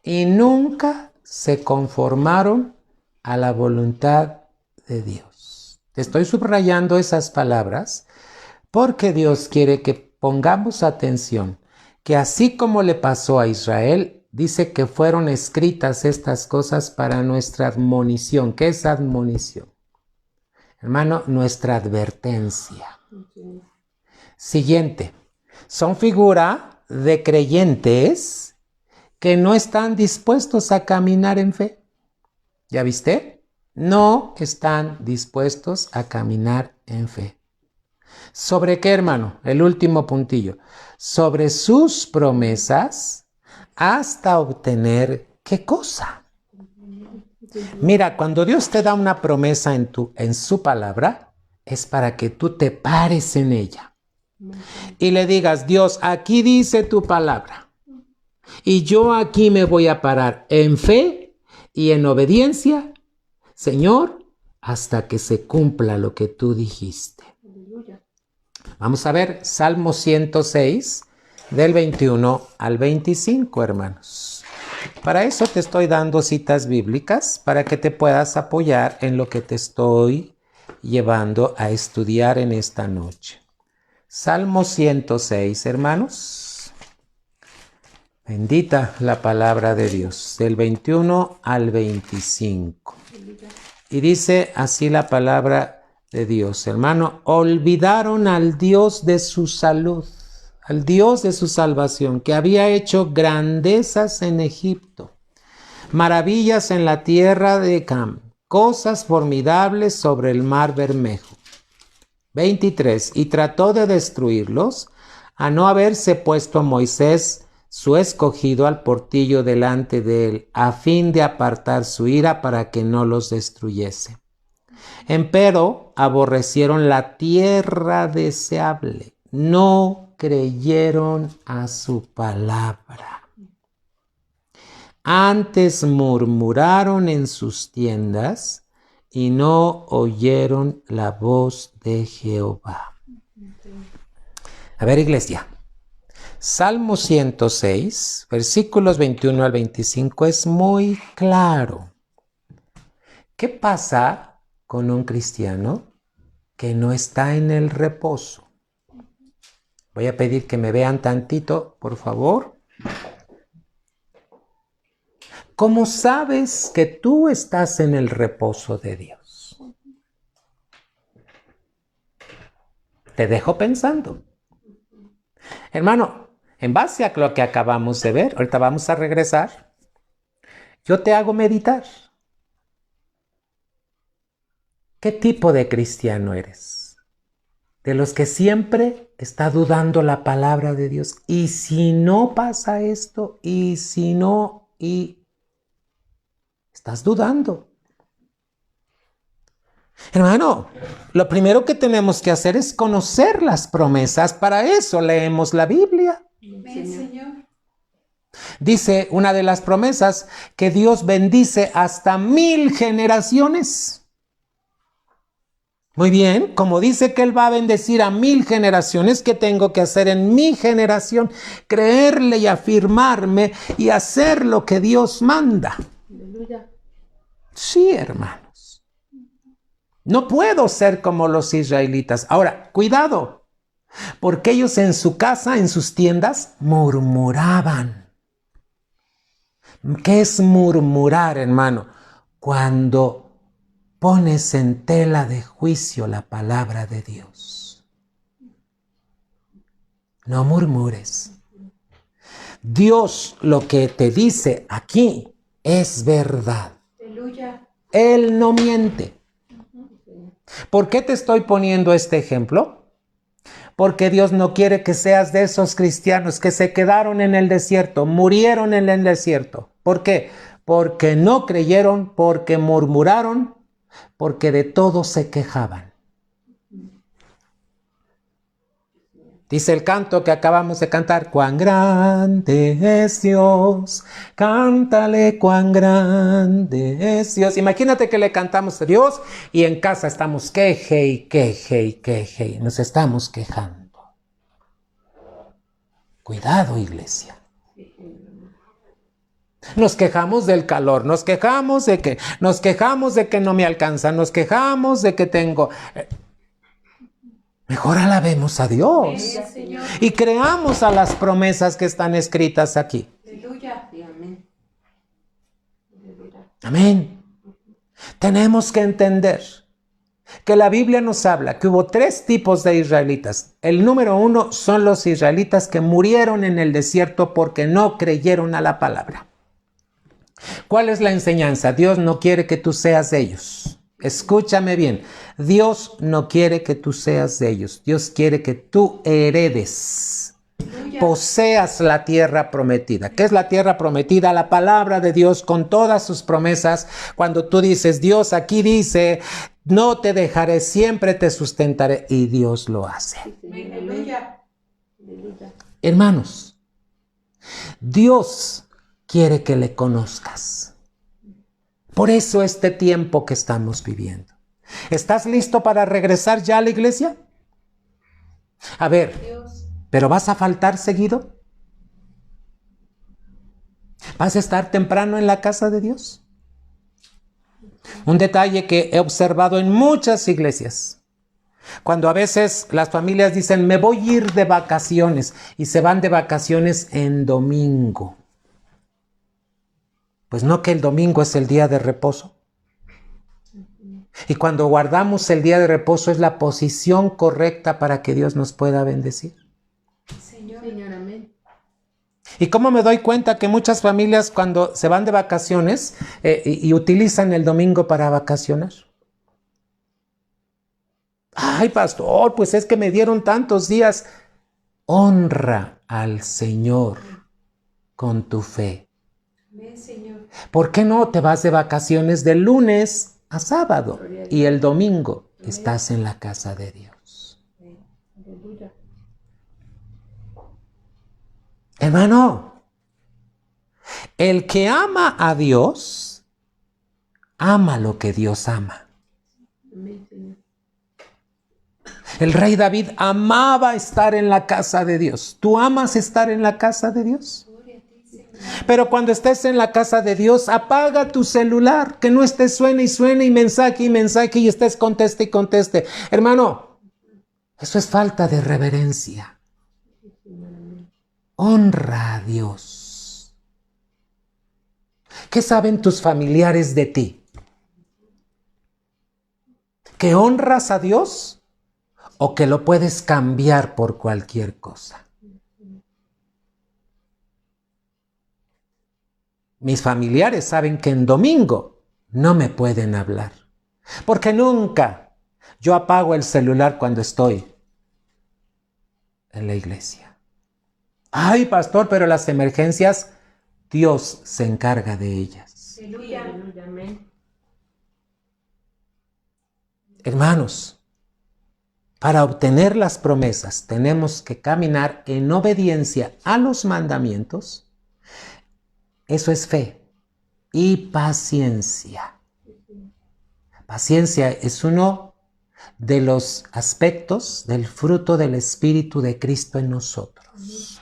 Y nunca se conformaron a la voluntad de Dios. Te estoy subrayando esas palabras porque Dios quiere que pongamos atención, que así como le pasó a Israel, dice que fueron escritas estas cosas para nuestra admonición. ¿Qué es admonición? Hermano, nuestra advertencia. Siguiente. Son figura de creyentes que no están dispuestos a caminar en fe. ¿Ya viste? No están dispuestos a caminar en fe. ¿Sobre qué, hermano? El último puntillo. Sobre sus promesas hasta obtener ¿qué cosa? Mira, cuando Dios te da una promesa en su palabra, es para que tú te pares en ella y le digas: Dios, aquí dice tu palabra y yo aquí me voy a parar en fe y en obediencia, Señor, hasta que se cumpla lo que tú dijiste. Vamos a ver Salmo 106, del 21 al 25, hermanos. Para eso te estoy dando citas bíblicas, para que te puedas apoyar en lo que te estoy llevando a estudiar en esta noche. Salmo 106, hermanos. Bendita la palabra de Dios, del 21 al 25. Y dice así la palabra de Dios, hermano: olvidaron al Dios de su salud, al Dios de su salvación, que había hecho grandezas en Egipto, maravillas en la tierra de Cam, cosas formidables sobre el mar Bermejo. 23. Y trató de destruirlos, a no haberse puesto Moisés, su escogido, al portillo delante de él, a fin de apartar su ira para que no los destruyese. Empero aborrecieron la tierra deseable, no creyeron a su palabra. Antes murmuraron en sus tiendas y no oyeron la voz de Jehová. A ver, iglesia. Salmo 106, versículos 21 al 25 es muy claro. ¿Qué pasa con un cristiano que no está en el reposo? Voy a pedir que me vean tantito, por favor. ¿Cómo sabes que tú estás en el reposo de Dios? Te dejo pensando. Hermano, en base a lo que acabamos de ver, ahorita vamos a regresar, yo te hago meditar. ¿Qué tipo de cristiano eres? De los que siempre está dudando la palabra de Dios. Y si no pasa esto, y si no, y estás dudando. Hermano, lo primero que tenemos que hacer es conocer las promesas. Para eso leemos la Biblia. Amén, Señor. Dice una de las promesas que Dios bendice hasta 1000 generaciones. Muy bien, como dice que Él va a bendecir a 1000 generaciones, ¿qué tengo que hacer en mi generación? Creerle y afirmarme y hacer lo que Dios manda. Aleluya. Sí, hermanos. No puedo ser como los israelitas. Ahora, cuidado. Porque ellos en su casa, en sus tiendas, murmuraban. ¿Qué es murmurar, hermano? Cuando pones en tela de juicio la palabra de Dios. No murmures. Dios lo que te dice aquí es verdad. Aleluya. Él no miente. ¿Por qué te estoy poniendo este ejemplo? Porque Dios no quiere que seas de esos cristianos que se quedaron en el desierto, murieron en el desierto. ¿Por qué? Porque no creyeron, porque murmuraron, porque de todo se quejaban. Dice el canto que acabamos de cantar: cuán grande es Dios, cántale cuán grande es Dios. Imagínate que le cantamos a Dios y en casa estamos queje y queje y queje y nos estamos quejando. Cuidado, iglesia. Nos quejamos del calor, nos quejamos de que no me alcanza, nos quejamos de que tengo... Mejor alabemos a Dios. Amén, Señor. Y creamos a las promesas que están escritas aquí. Aleluya. Amén. Amén. Tenemos que entender que la Biblia nos habla que hubo 3 tipos de israelitas. El número 1 son los israelitas que murieron en el desierto porque no creyeron a la palabra. ¿Cuál es la enseñanza? Dios no quiere que tú seas de ellos. Escúchame bien. Dios no quiere que tú seas de ellos. Dios quiere que tú heredes, poseas la tierra prometida. ¿Qué es la tierra prometida? La palabra de Dios con todas sus promesas. Cuando tú dices, Dios aquí dice, no te dejaré, siempre te sustentaré. Y Dios lo hace. Aleluya. Hermanos, Dios quiere que le conozcas. Por eso este tiempo que estamos viviendo. ¿Estás listo para regresar ya a la iglesia? A ver, Dios. ¿pero vas a faltar seguido? ¿Vas a estar temprano en la casa de Dios? Un detalle que he observado en muchas iglesias. Cuando a veces las familias dicen, me voy a ir de vacaciones, y se van de vacaciones en domingo. Pues no, que el domingo es el día de reposo. Y cuando guardamos el día de reposo es la posición correcta para que Dios nos pueda bendecir. Señor, amén. ¿Y cómo me doy cuenta que muchas familias cuando se van de vacaciones y utilizan el domingo para vacacionar? Ay, pastor, pues es que me dieron tantos días. Honra al Señor con tu fe. Amén, Señor. ¿Por qué no te vas de vacaciones de lunes a sábado y el domingo estás en la casa de Dios? Aleluya. Hermano, el que ama a Dios, ama lo que Dios ama. Amén, Señor. El rey David amaba estar en la casa de Dios. ¿Tú amas estar en la casa de Dios? Pero cuando estés en la casa de Dios, apaga tu celular, que no estés suene y mensaje y estés conteste y conteste. Hermano, eso es falta de reverencia. Honra a Dios. ¿Qué saben tus familiares de ti? ¿Que honras a Dios o que lo puedes cambiar por cualquier cosa? Mis familiares saben que en domingo no me pueden hablar, porque nunca yo apago el celular cuando estoy en la iglesia. Ay, pastor, pero las emergencias, Dios se encarga de ellas. Aleluya. Amén. Hermanos, para obtener las promesas tenemos que caminar en obediencia a los mandamientos. Eso es fe y paciencia. Paciencia es uno de los aspectos del fruto del Espíritu de Cristo en nosotros.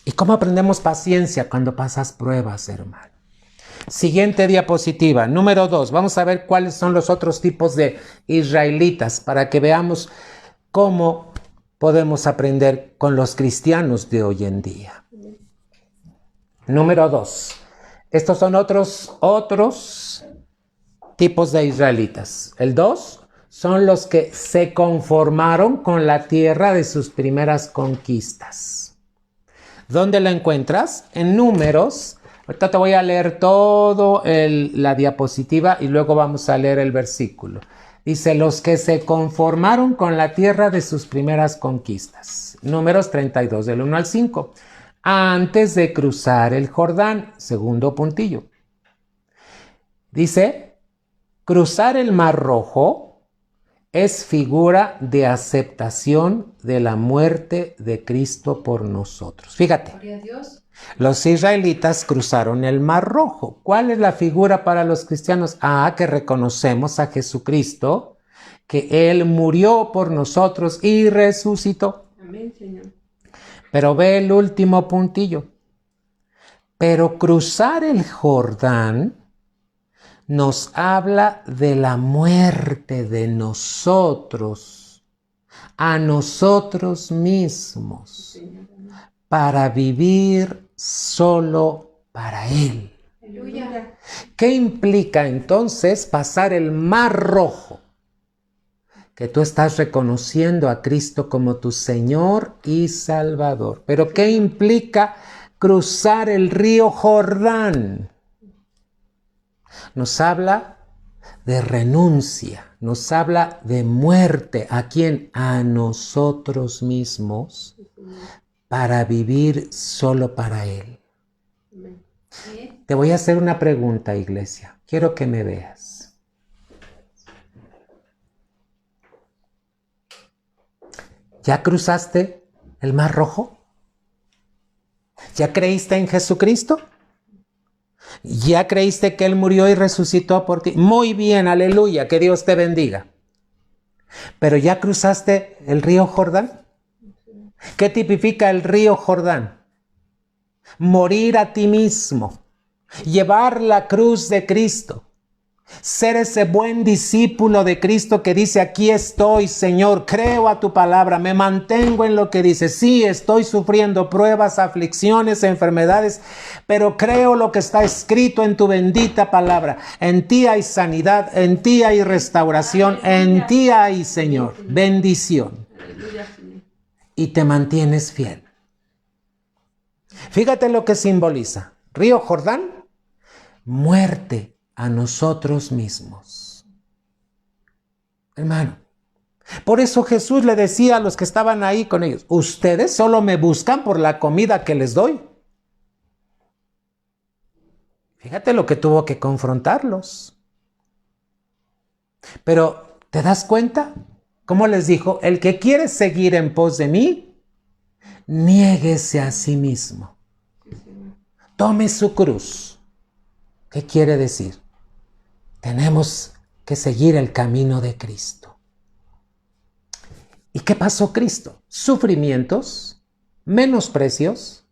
¿Y cómo aprendemos paciencia? Cuando pasas pruebas, hermano. Siguiente diapositiva, número 2. Vamos a ver cuáles son los otros tipos de israelitas para que veamos cómo podemos aprender con los cristianos de hoy en día. Número 2. Estos son otros tipos de israelitas. El 2 son los que se conformaron con la tierra de sus primeras conquistas. ¿Dónde la encuentras? En Números. Ahorita te voy a leer todo la diapositiva y luego vamos a leer el versículo. Dice, los que se conformaron con la tierra de sus primeras conquistas. Números 32, del 1 al 5. Antes de cruzar el Jordán, segundo puntillo. Dice, cruzar el Mar Rojo es figura de aceptación de la muerte de Cristo por nosotros. Fíjate, Gloria a Dios. los israelitas cruzaron el Mar Rojo. ¿Cuál es la figura para los cristianos? Que reconocemos a Jesucristo, que Él murió por nosotros y resucitó. Amén, Señor. Pero ve el último puntillo. Pero cruzar el Jordán nos habla de la muerte de nosotros, a nosotros mismos, para vivir solo para Él. Aleluya. ¿Qué implica entonces pasar el Mar Rojo? Que tú estás reconociendo a Cristo como tu Señor y Salvador. Pero ¿qué implica cruzar el río Jordán? Nos habla de renuncia, nos habla de muerte. ¿A quién? A nosotros mismos, para vivir solo para Él. Te voy a hacer una pregunta, iglesia. Quiero que me veas. ¿Ya cruzaste el Mar Rojo? ¿Ya creíste en Jesucristo? ¿Ya creíste que Él murió y resucitó por ti? Muy bien, aleluya, que Dios te bendiga. ¿Pero ya cruzaste el río Jordán? ¿Qué tipifica el río Jordán? Morir a ti mismo, llevar la cruz de Cristo, Ser ese buen discípulo de Cristo que dice, aquí estoy, Señor, creo a tu palabra, me mantengo en lo que dice. Sí, estoy sufriendo pruebas, aflicciones, enfermedades, pero creo lo que está escrito en tu bendita palabra. En ti hay sanidad, en ti hay restauración, en ti hay, Señor, bendición. Y te mantienes fiel. Fíjate lo que simboliza. Río Jordán, muerte a nosotros mismos. Hermano, por eso Jesús le decía a los que estaban ahí con ellos, ustedes solo me buscan por la comida que les doy. Fíjate lo que tuvo que confrontarlos. Pero, ¿te das cuenta? ¿Cómo les dijo? El que quiere seguir en pos de mí, niéguese a sí mismo. Tome su cruz. ¿Qué quiere decir? Tenemos que seguir el camino de Cristo. ¿Y qué pasó Cristo? Sufrimientos, menosprecios,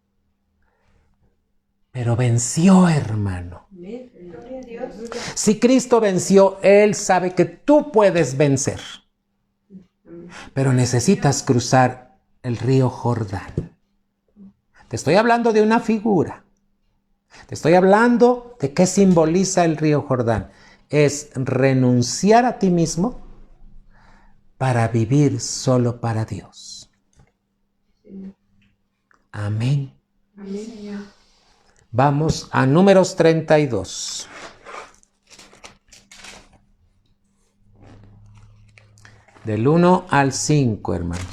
pero venció, hermano. Si Cristo venció, Él sabe que tú puedes vencer. Pero necesitas cruzar el río Jordán. Te estoy hablando de una figura. Te estoy hablando de qué simboliza el río Jordán. Es renunciar a ti mismo para vivir solo para Dios. Amén. Amén, Señor. Vamos a Números 32. Del 1 al 5, hermanos.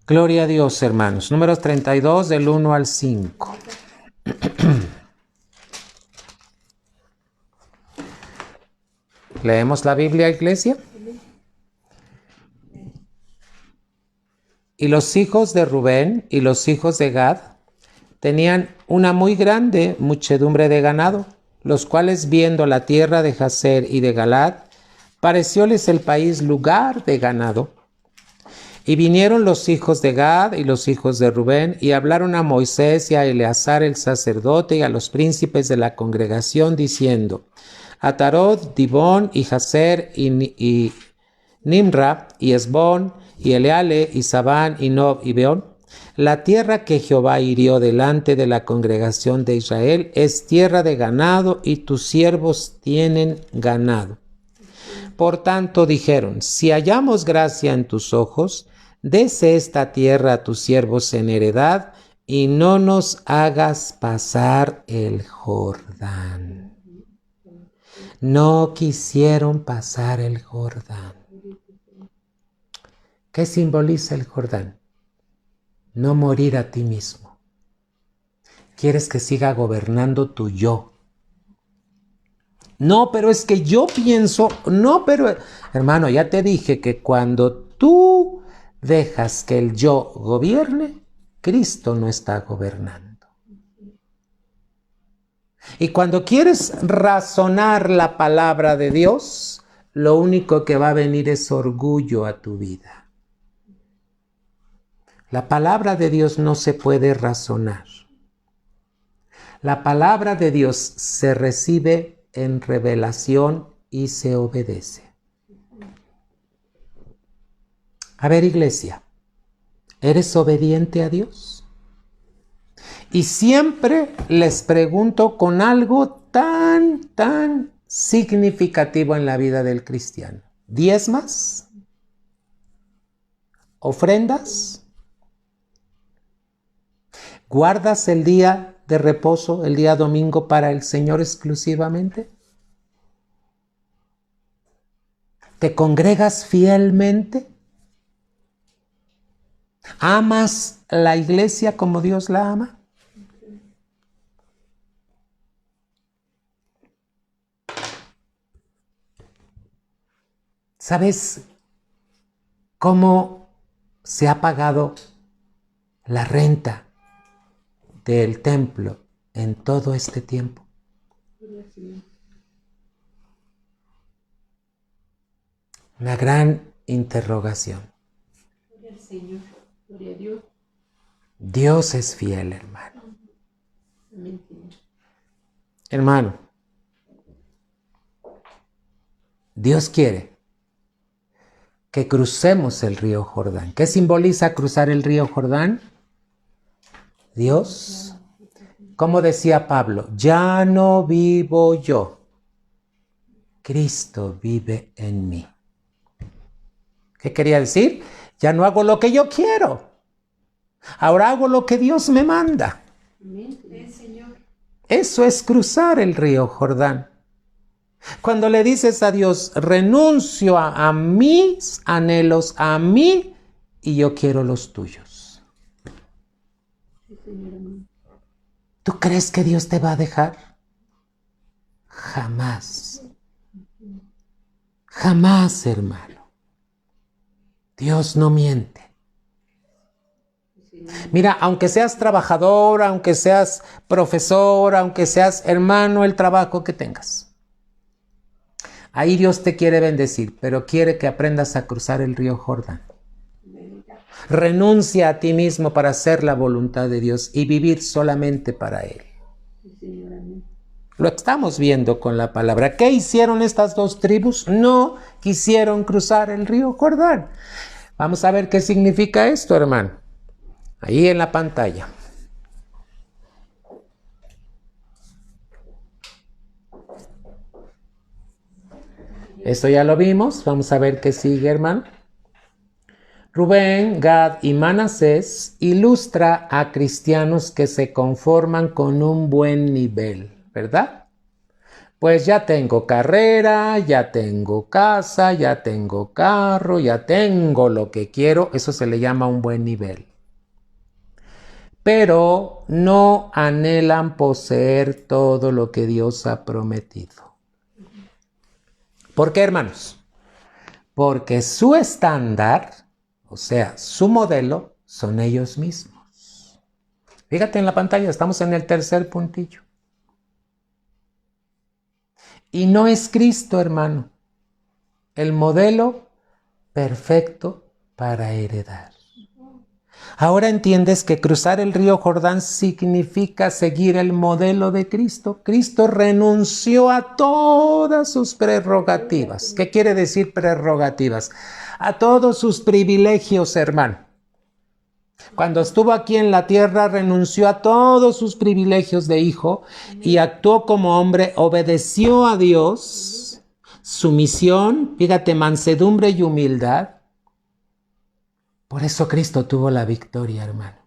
Gloria a Dios, hermanos. Números 32, del 1 al 5. ¿Leemos la Biblia, iglesia? Y los hijos de Rubén y los hijos de Gad tenían una muy grande muchedumbre de ganado, los cuales, viendo la tierra de Jazer y de Galad, parecióles el país lugar de ganado. Y vinieron los hijos de Gad y los hijos de Rubén y hablaron a Moisés y a Eleazar el sacerdote y a los príncipes de la congregación, diciendo: Atarot, Dibón y Jazer y Nimra y Esbón y Eleale y Sabán y Nob y Beón, la tierra que Jehová hirió delante de la congregación de Israel es tierra de ganado y tus siervos tienen ganado. Por tanto dijeron: si hallamos gracia en tus ojos, dese esta tierra a tus siervos en heredad y no nos hagas pasar el Jordán. No quisieron pasar el Jordán. ¿Qué simboliza el Jordán? No morir a ti mismo. Quieres que siga gobernando tu yo. No, pero es que yo pienso, no, pero hermano, ya te dije que cuando tú dejas que el yo gobierne, Cristo no está gobernando. Y cuando quieres razonar la palabra de Dios, lo único que va a venir es orgullo a tu vida. La palabra de Dios no se puede razonar. La palabra de Dios se recibe en revelación y se obedece. A ver, iglesia, ¿eres obediente a Dios? Y siempre les pregunto con algo tan significativo en la vida del cristiano. ¿Diezmas? ¿Ofrendas? ¿Guardas el día de reposo, el día domingo, para el Señor exclusivamente? ¿Te congregas fielmente? ¿Amas la iglesia como Dios la ama? ¿Sabes cómo se ha pagado la renta del templo en todo este tiempo? Una gran interrogación. Gloria al Señor. Gloria a Dios. Dios es fiel, hermano. Hermano, Dios quiere que crucemos el río Jordán. ¿Qué simboliza cruzar el río Jordán? Dios, como decía Pablo, ya no vivo yo, Cristo vive en mí. ¿Qué quería decir? Ya no hago lo que yo quiero, ahora hago lo que Dios me manda. Señor. Eso es cruzar el río Jordán. Cuando le dices a Dios, renuncio a mis anhelos, a mí, y yo quiero los tuyos. ¿Tú crees que Dios te va a dejar? Jamás. Jamás, hermano. Dios no miente. Mira, aunque seas trabajador, aunque seas profesor, aunque seas hermano, el trabajo que tengas. Ahí Dios te quiere bendecir, pero quiere que aprendas a cruzar el río Jordán. Renuncia a ti mismo para hacer la voluntad de Dios y vivir solamente para Él. Lo estamos viendo con la palabra. ¿Qué hicieron estas dos tribus? No quisieron cruzar el río Jordán. Vamos a ver qué significa esto, hermano. Ahí en la pantalla. Esto ya lo vimos. Vamos a ver qué sigue, hermano. Rubén, Gad y Manasés ilustra a cristianos que se conforman con un buen nivel, ¿verdad? Pues ya tengo carrera, ya tengo casa, ya tengo carro, ya tengo lo que quiero. Eso se le llama un buen nivel. Pero no anhelan poseer todo lo que Dios ha prometido. ¿Por qué, hermanos? Porque su estándar, o sea, su modelo, son ellos mismos. Fíjate en la pantalla, estamos en el tercer puntillo. Y no es Cristo, hermano, el modelo perfecto para heredar. Ahora entiendes que cruzar el río Jordán significa seguir el modelo de Cristo. Cristo renunció a todas sus prerrogativas. ¿Qué quiere decir prerrogativas? A todos sus privilegios, hermano. Cuando estuvo aquí en la tierra, renunció a todos sus privilegios de hijo y actuó como hombre, obedeció a Dios, sumisión, fíjate, mansedumbre y humildad. Por eso Cristo tuvo la victoria, hermano.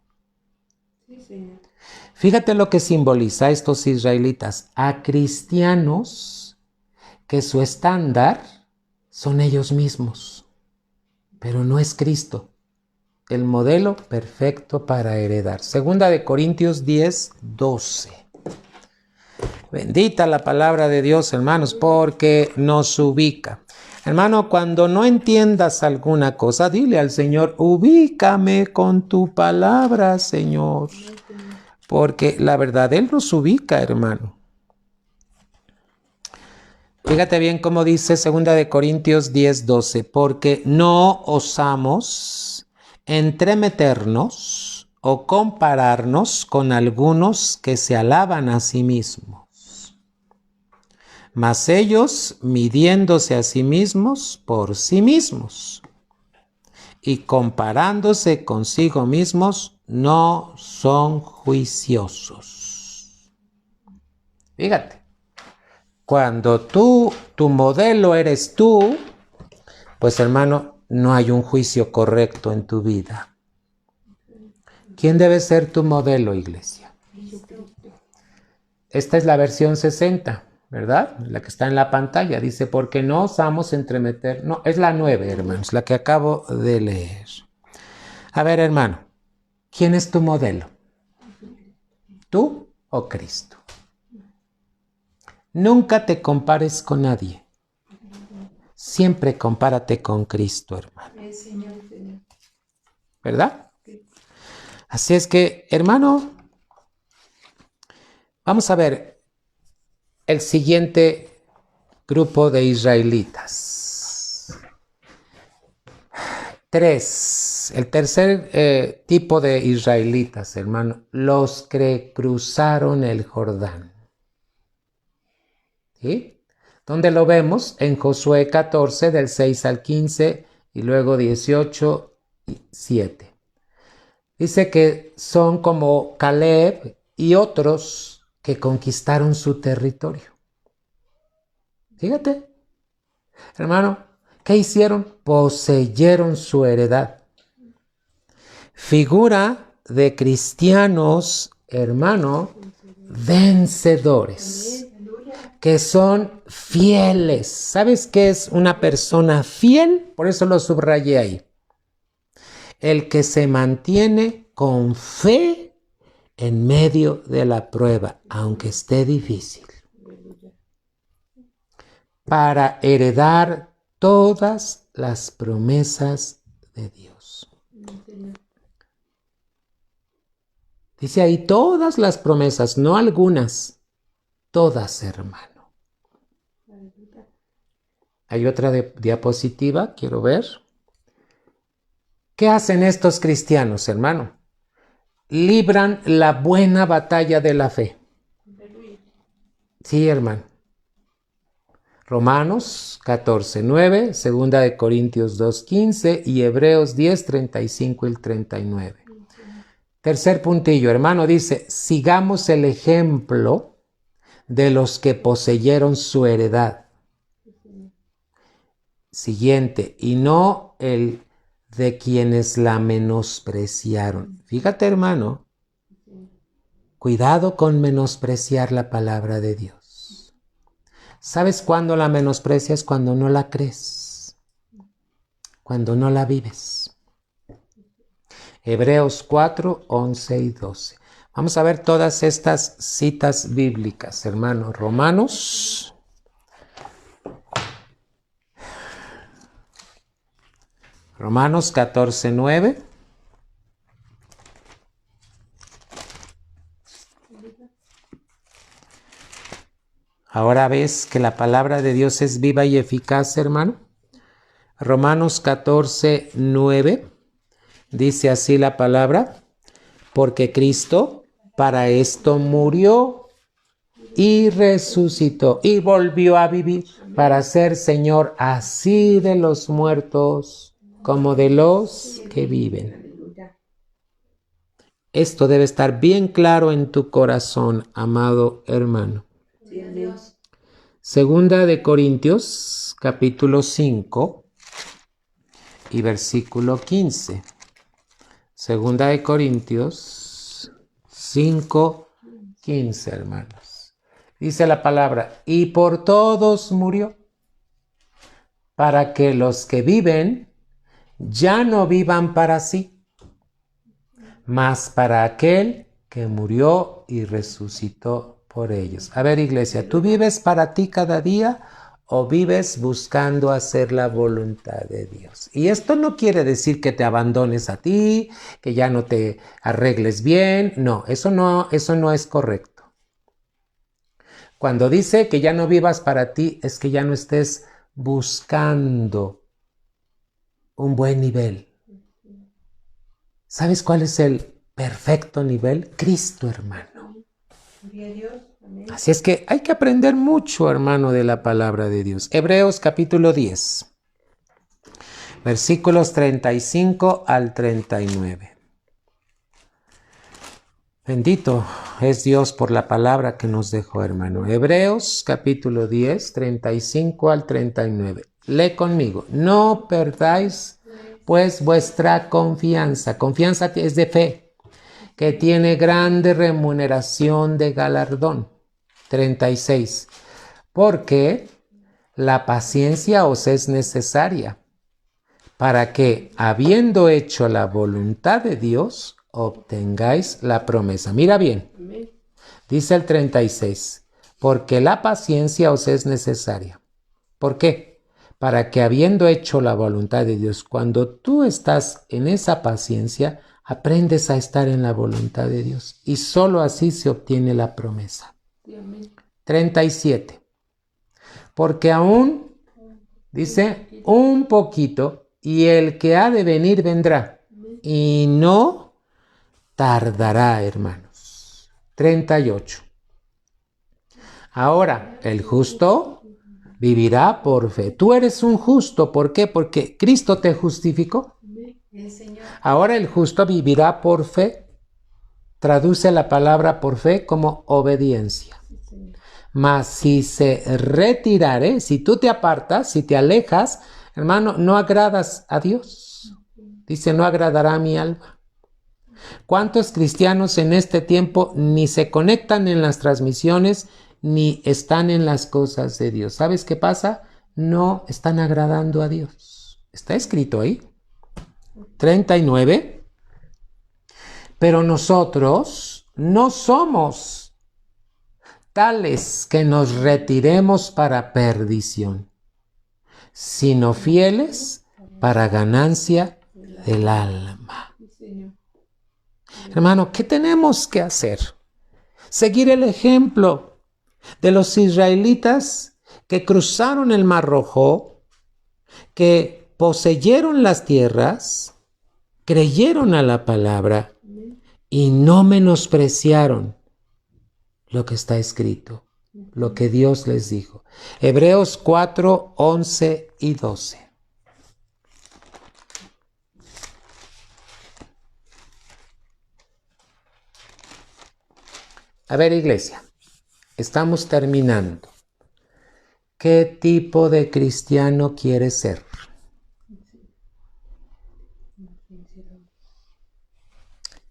Fíjate lo que simboliza estos israelitas, a cristianos que su estándar son ellos mismos, pero no es Cristo, el modelo perfecto para heredar. Segunda de Corintios 10, 12. Bendita la palabra de Dios, hermanos, porque nos ubica. Hermano, cuando no entiendas alguna cosa, dile al Señor, ubícame con tu palabra, Señor. Porque la verdad, Él nos ubica, hermano. Fíjate bien cómo dice 2 de Corintios 10, 12. Porque no osamos entremeternos o compararnos con algunos que se alaban a sí mismos. Mas ellos, midiéndose a sí mismos por sí mismos y comparándose consigo mismos, no son juiciosos. Fíjate, cuando tu modelo eres tú, pues hermano, no hay un juicio correcto en tu vida. ¿Quién debe ser tu modelo, iglesia? Esta es la versión 60. ¿Verdad? La que está en la pantalla. Dice, porque no osamos entremeter. No, es la 9, hermanos, la que acabo de leer. A ver, hermano, ¿quién es tu modelo? ¿Tú o Cristo? Nunca te compares con nadie. Siempre compárate con Cristo, hermano. ¿Verdad? Así es que, hermano, vamos a ver el siguiente grupo de israelitas. 3. El tercer tipo de israelitas, hermano, los que cruzaron el Jordán. ¿Sí? ¿Dónde lo vemos? En Josué 14, del 6 al 15, y luego 18 y 7. Dice que son como Caleb y otros que conquistaron su territorio. Fíjate, hermano, ¿qué hicieron? Poseyeron su heredad. Figura de cristianos, hermano, vencedores, que son fieles. ¿Sabes qué es una persona fiel? Por eso lo subrayé ahí. El que se mantiene con fe en medio de la prueba, aunque esté difícil, para heredar todas las promesas de Dios. Dice ahí todas las promesas, no algunas, todas, hermano. Hay otra diapositiva, quiero ver. ¿Qué hacen estos cristianos, hermano? Libran la buena batalla de la fe. Sí, hermano. Romanos 14:9, 2 de Corintios 2:15 y Hebreos 10:35 y 39. Tercer puntillo, hermano, dice, sigamos el ejemplo de los que poseyeron su heredad. Siguiente, y no el de quienes la menospreciaron. Fíjate, hermano, cuidado con menospreciar la palabra de Dios. ¿Sabes cuándo la menosprecias? Cuando no la crees, cuando no la vives. Hebreos 4, 11 y 12. Vamos a ver todas estas citas bíblicas, hermano. Romanos 14:9. Ahora ves que la palabra de Dios es viva y eficaz, hermano. Romanos 14:9 dice así la palabra, porque Cristo para esto murió y resucitó y volvió a vivir para ser Señor así de los muertos como de los que viven. Esto debe estar bien claro en tu corazón, amado hermano. Segunda de Corintios, capítulo 5 y versículo 15. Segunda de Corintios 5, 15, hermanos. Dice la palabra, y por todos murió, para que los que viven ya no vivan para sí, mas para aquel que murió y resucitó por ellos. A ver, iglesia, ¿tú vives para ti cada día o vives buscando hacer la voluntad de Dios? Y esto no quiere decir que te abandones a ti, que ya no te arregles bien. No, eso no es correcto. Cuando dice que ya no vivas para ti, es que ya no estés buscando un buen nivel. ¿Sabes cuál es el perfecto nivel? Cristo, hermano. Así es que hay que aprender mucho, hermano, de la palabra de Dios. Hebreos capítulo 10, versículos 35 al 39. Bendito es Dios por la palabra que nos dejó, hermano. Hebreos capítulo 10, 35 al 39. Lee conmigo. No perdáis pues vuestra confianza. Confianza es de fe, que tiene grande remuneración de galardón. 36. Porque la paciencia os es necesaria, para que, habiendo hecho la voluntad de Dios, obtengáis la promesa. Mira bien, dice el 36, porque la paciencia os es necesaria. ¿Por qué? Para que, habiendo hecho la voluntad de Dios, cuando tú estás en esa paciencia, aprendes a estar en la voluntad de Dios y solo así se obtiene la promesa. 37. Porque aún, dice, un poquito y el que ha de venir vendrá, y no tardará, hermanos. 38. Ahora, el justo vivirá por fe. Tú eres un justo, ¿por qué? Porque Cristo te justificó. Ahora el justo vivirá por fe. Traduce la palabra por fe como obediencia. Mas si se retirare, si tú te apartas, si te alejas, hermano, no agradas a Dios. Dice, no agradará a mi alma. ¿Cuántos cristianos en este tiempo ni se conectan en las transmisiones ni están en las cosas de Dios? ¿Sabes qué pasa? No están agradando a Dios. Está escrito ahí. 39. Pero nosotros no somos tales que nos retiremos para perdición, sino fieles para ganancia del alma. Hermano, ¿qué tenemos que hacer? Seguir el ejemplo de los israelitas que cruzaron el Mar Rojo, que poseyeron las tierras, creyeron a la palabra y no menospreciaron lo que está escrito, lo que Dios les dijo. Hebreos 4, 11 y 12. A ver, iglesia, estamos terminando. ¿Qué tipo de cristiano quieres ser?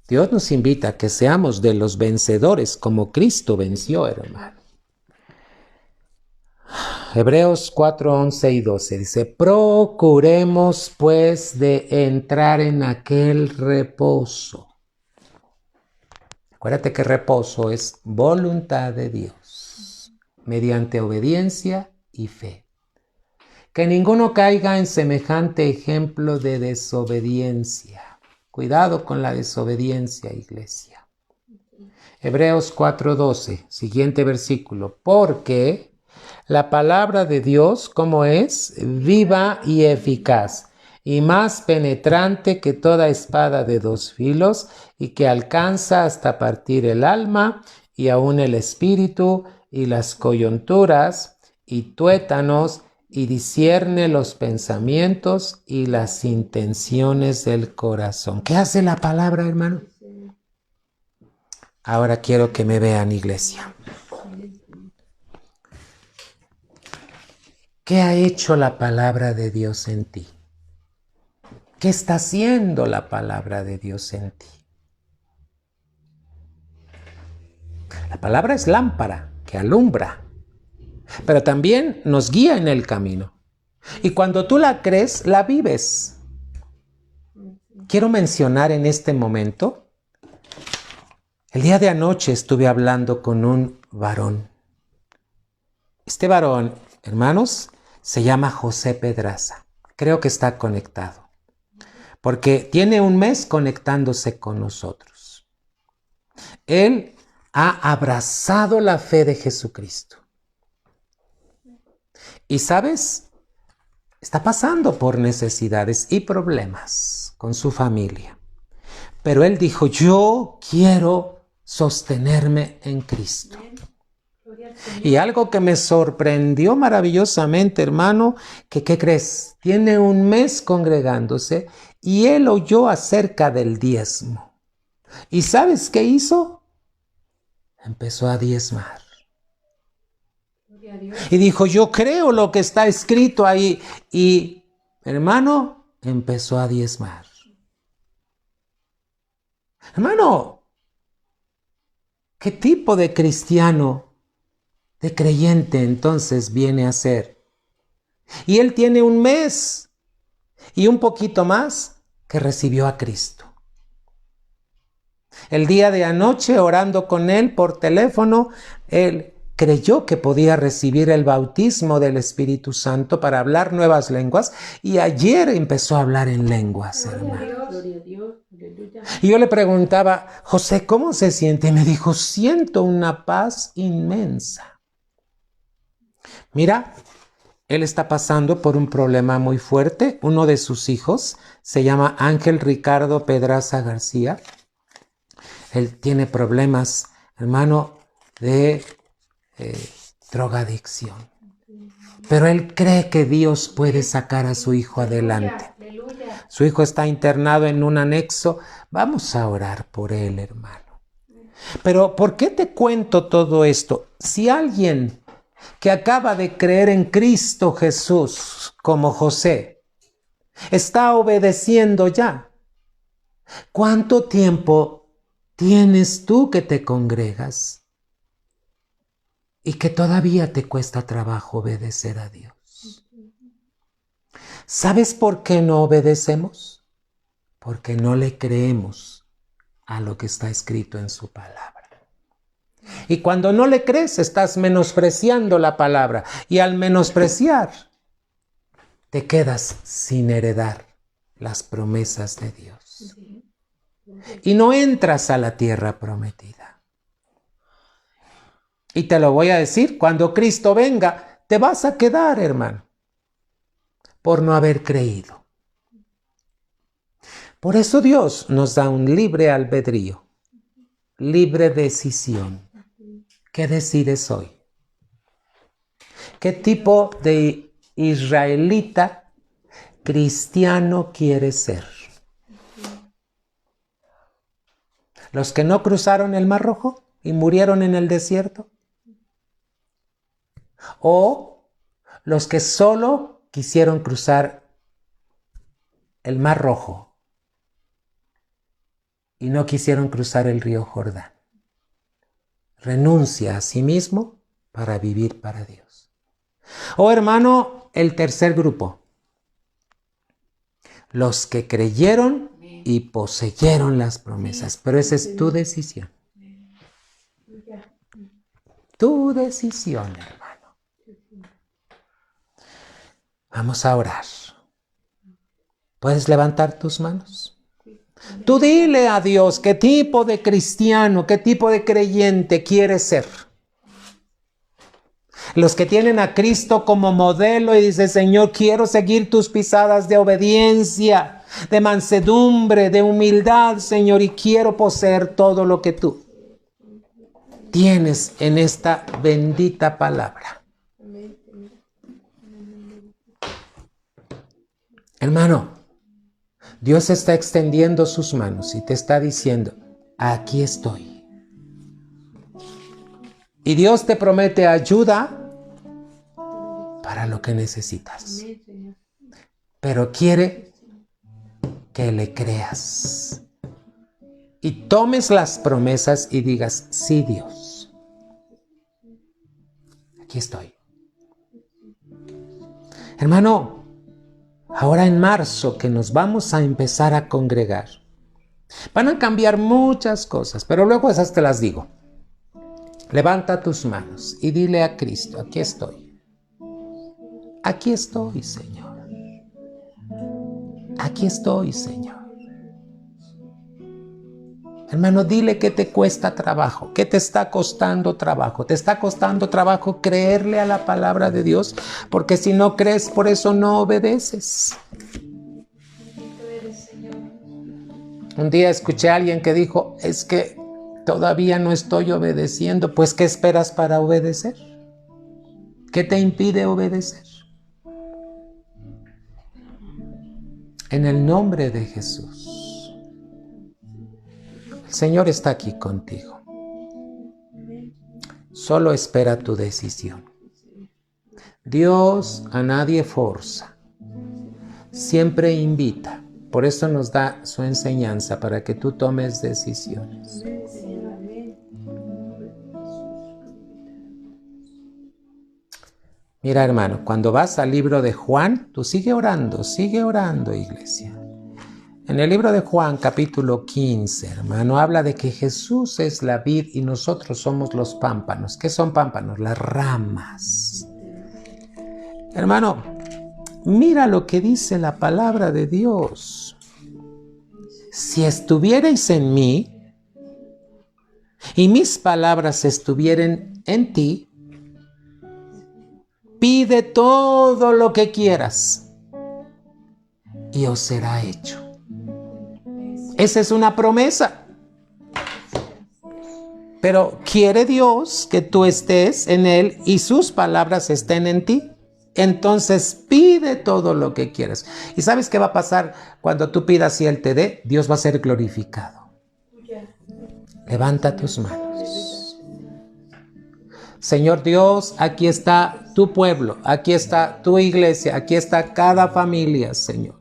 Dios nos invita a que seamos de los vencedores como Cristo venció, hermano. Hebreos 4, 11 y 12 dice, procuremos pues de entrar en aquel reposo. Acuérdate que reposo es voluntad de Dios, mediante obediencia y fe. Que ninguno caiga en semejante ejemplo de desobediencia. Cuidado con la desobediencia, iglesia. Hebreos 4:12, siguiente versículo. Porque la palabra de Dios, ¿cómo es? Viva y eficaz, y más penetrante que toda espada de dos filos, y que alcanza hasta partir el alma, y aun el espíritu, y las coyunturas, y tuétanos, y discierne los pensamientos y las intenciones del corazón. ¿Qué hace la palabra, hermano? Ahora quiero que me vean, iglesia. ¿Qué ha hecho la palabra de Dios en ti? ¿Qué está haciendo la palabra de Dios en ti? La palabra es lámpara que alumbra, pero también nos guía en el camino. Y cuando tú la crees, la vives. Quiero mencionar en este momento, el día de anoche estuve hablando con un varón. Este varón, hermanos, se llama José Pedraza. Creo que está conectado, porque tiene un mes conectándose con nosotros. Él ha abrazado la fe de Jesucristo. Y sabes, está pasando por necesidades y problemas con su familia. Pero él dijo, yo quiero sostenerme en Cristo. Y algo que me sorprendió maravillosamente, hermano, que ¿qué crees? Tiene un mes congregándose y él oyó acerca del diezmo. ¿Y sabes qué hizo? Empezó a diezmar. Y dijo, yo creo lo que está escrito ahí. Y, hermano, empezó a diezmar. Hermano, ¿qué tipo de cristiano, de creyente entonces viene a ser? Y él tiene un mes y un poquito más que recibió a Cristo. El día de anoche, orando con él por teléfono, él creyó que podía recibir el bautismo del Espíritu Santo para hablar nuevas lenguas y ayer empezó a hablar en lenguas, hermano. Y yo le preguntaba, José, ¿cómo se siente? Y me dijo, siento una paz inmensa. Mira, Él está pasando por un problema muy fuerte. Uno de sus hijos se llama Ángel Ricardo Pedraza García. Él tiene problemas, hermano, de drogadicción. Pero él cree que Dios puede sacar a su hijo adelante. Su hijo está internado en un anexo. Vamos a orar por él, hermano. Pero ¿por qué te cuento todo esto? Si alguien que acaba de creer en Cristo Jesús, como José, está obedeciendo ya, ¿cuánto tiempo tienes tú que te congregas y que todavía te cuesta trabajo obedecer a Dios? ¿Sabes por qué no obedecemos? Porque no le creemos a lo que está escrito en su palabra. Y cuando no le crees, estás menospreciando la palabra. Y al menospreciar, te quedas sin heredar las promesas de Dios. Y no entras a la tierra prometida. Y te lo voy a decir, cuando Cristo venga, te vas a quedar, hermano, por no haber creído. Por eso Dios nos da un libre albedrío, libre decisión. ¿Qué decides hoy? ¿Qué tipo de israelita cristiano quieres ser? ¿Los que no cruzaron el Mar Rojo y murieron en el desierto? ¿O los que solo quisieron cruzar el Mar Rojo y no quisieron cruzar el río Jordán? Renuncia a sí mismo para vivir para Dios. Oh, hermano, el tercer grupo. Los que creyeron y poseyeron las promesas. Pero esa es tu decisión. Tu decisión, hermano. Vamos a orar. ¿Puedes levantar tus manos? Tú dile a Dios qué tipo de cristiano, qué tipo de creyente quieres ser. Los que tienen a Cristo como modelo y dicen, Señor, quiero seguir tus pisadas de obediencia, de mansedumbre, de humildad, Señor, y quiero poseer todo lo que tú tienes en esta bendita palabra. Hermano, Dios está extendiendo sus manos y te está diciendo, aquí estoy. Y Dios te promete ayuda para lo que necesitas. Pero quiere que le creas. Y tomes las promesas y digas, sí, Dios. Aquí estoy. Hermano, ahora en marzo que nos vamos a empezar a congregar, van a cambiar muchas cosas, pero luego esas te las digo. Levanta tus manos y dile a Cristo, aquí estoy. Aquí estoy, Señor. Aquí estoy, Señor. Hermano, dile que te cuesta trabajo, que te está costando trabajo. Te está costando trabajo creerle a la palabra de Dios, porque si no crees, por eso no obedeces. Un día escuché a alguien que dijo, es que todavía no estoy obedeciendo. Pues, ¿qué esperas para obedecer? ¿Qué te impide obedecer? En el nombre de Jesús. El Señor está aquí contigo. Solo espera tu decisión. Dios a nadie forza. Siempre invita. Por eso nos da su enseñanza, para que tú tomes decisiones. Mira, hermano, cuando vas al libro de Juan, tú sigue orando, iglesia. En el libro de Juan, capítulo 15, hermano, habla de que Jesús es la vid y nosotros somos los pámpanos. ¿Qué son pámpanos? Las ramas. Hermano, mira lo que dice la palabra de Dios. Si estuvierais en mí y mis palabras estuvieran en ti, pide todo lo que quieras y os será hecho. Esa es una promesa. Pero quiere Dios que tú estés en Él y sus palabras estén en ti. Entonces pide todo lo que quieras. ¿Y sabes qué va a pasar cuando tú pidas y Él te dé? Dios va a ser glorificado. Levanta tus manos. Señor Dios, aquí está tu pueblo, aquí está tu iglesia, aquí está cada familia, Señor.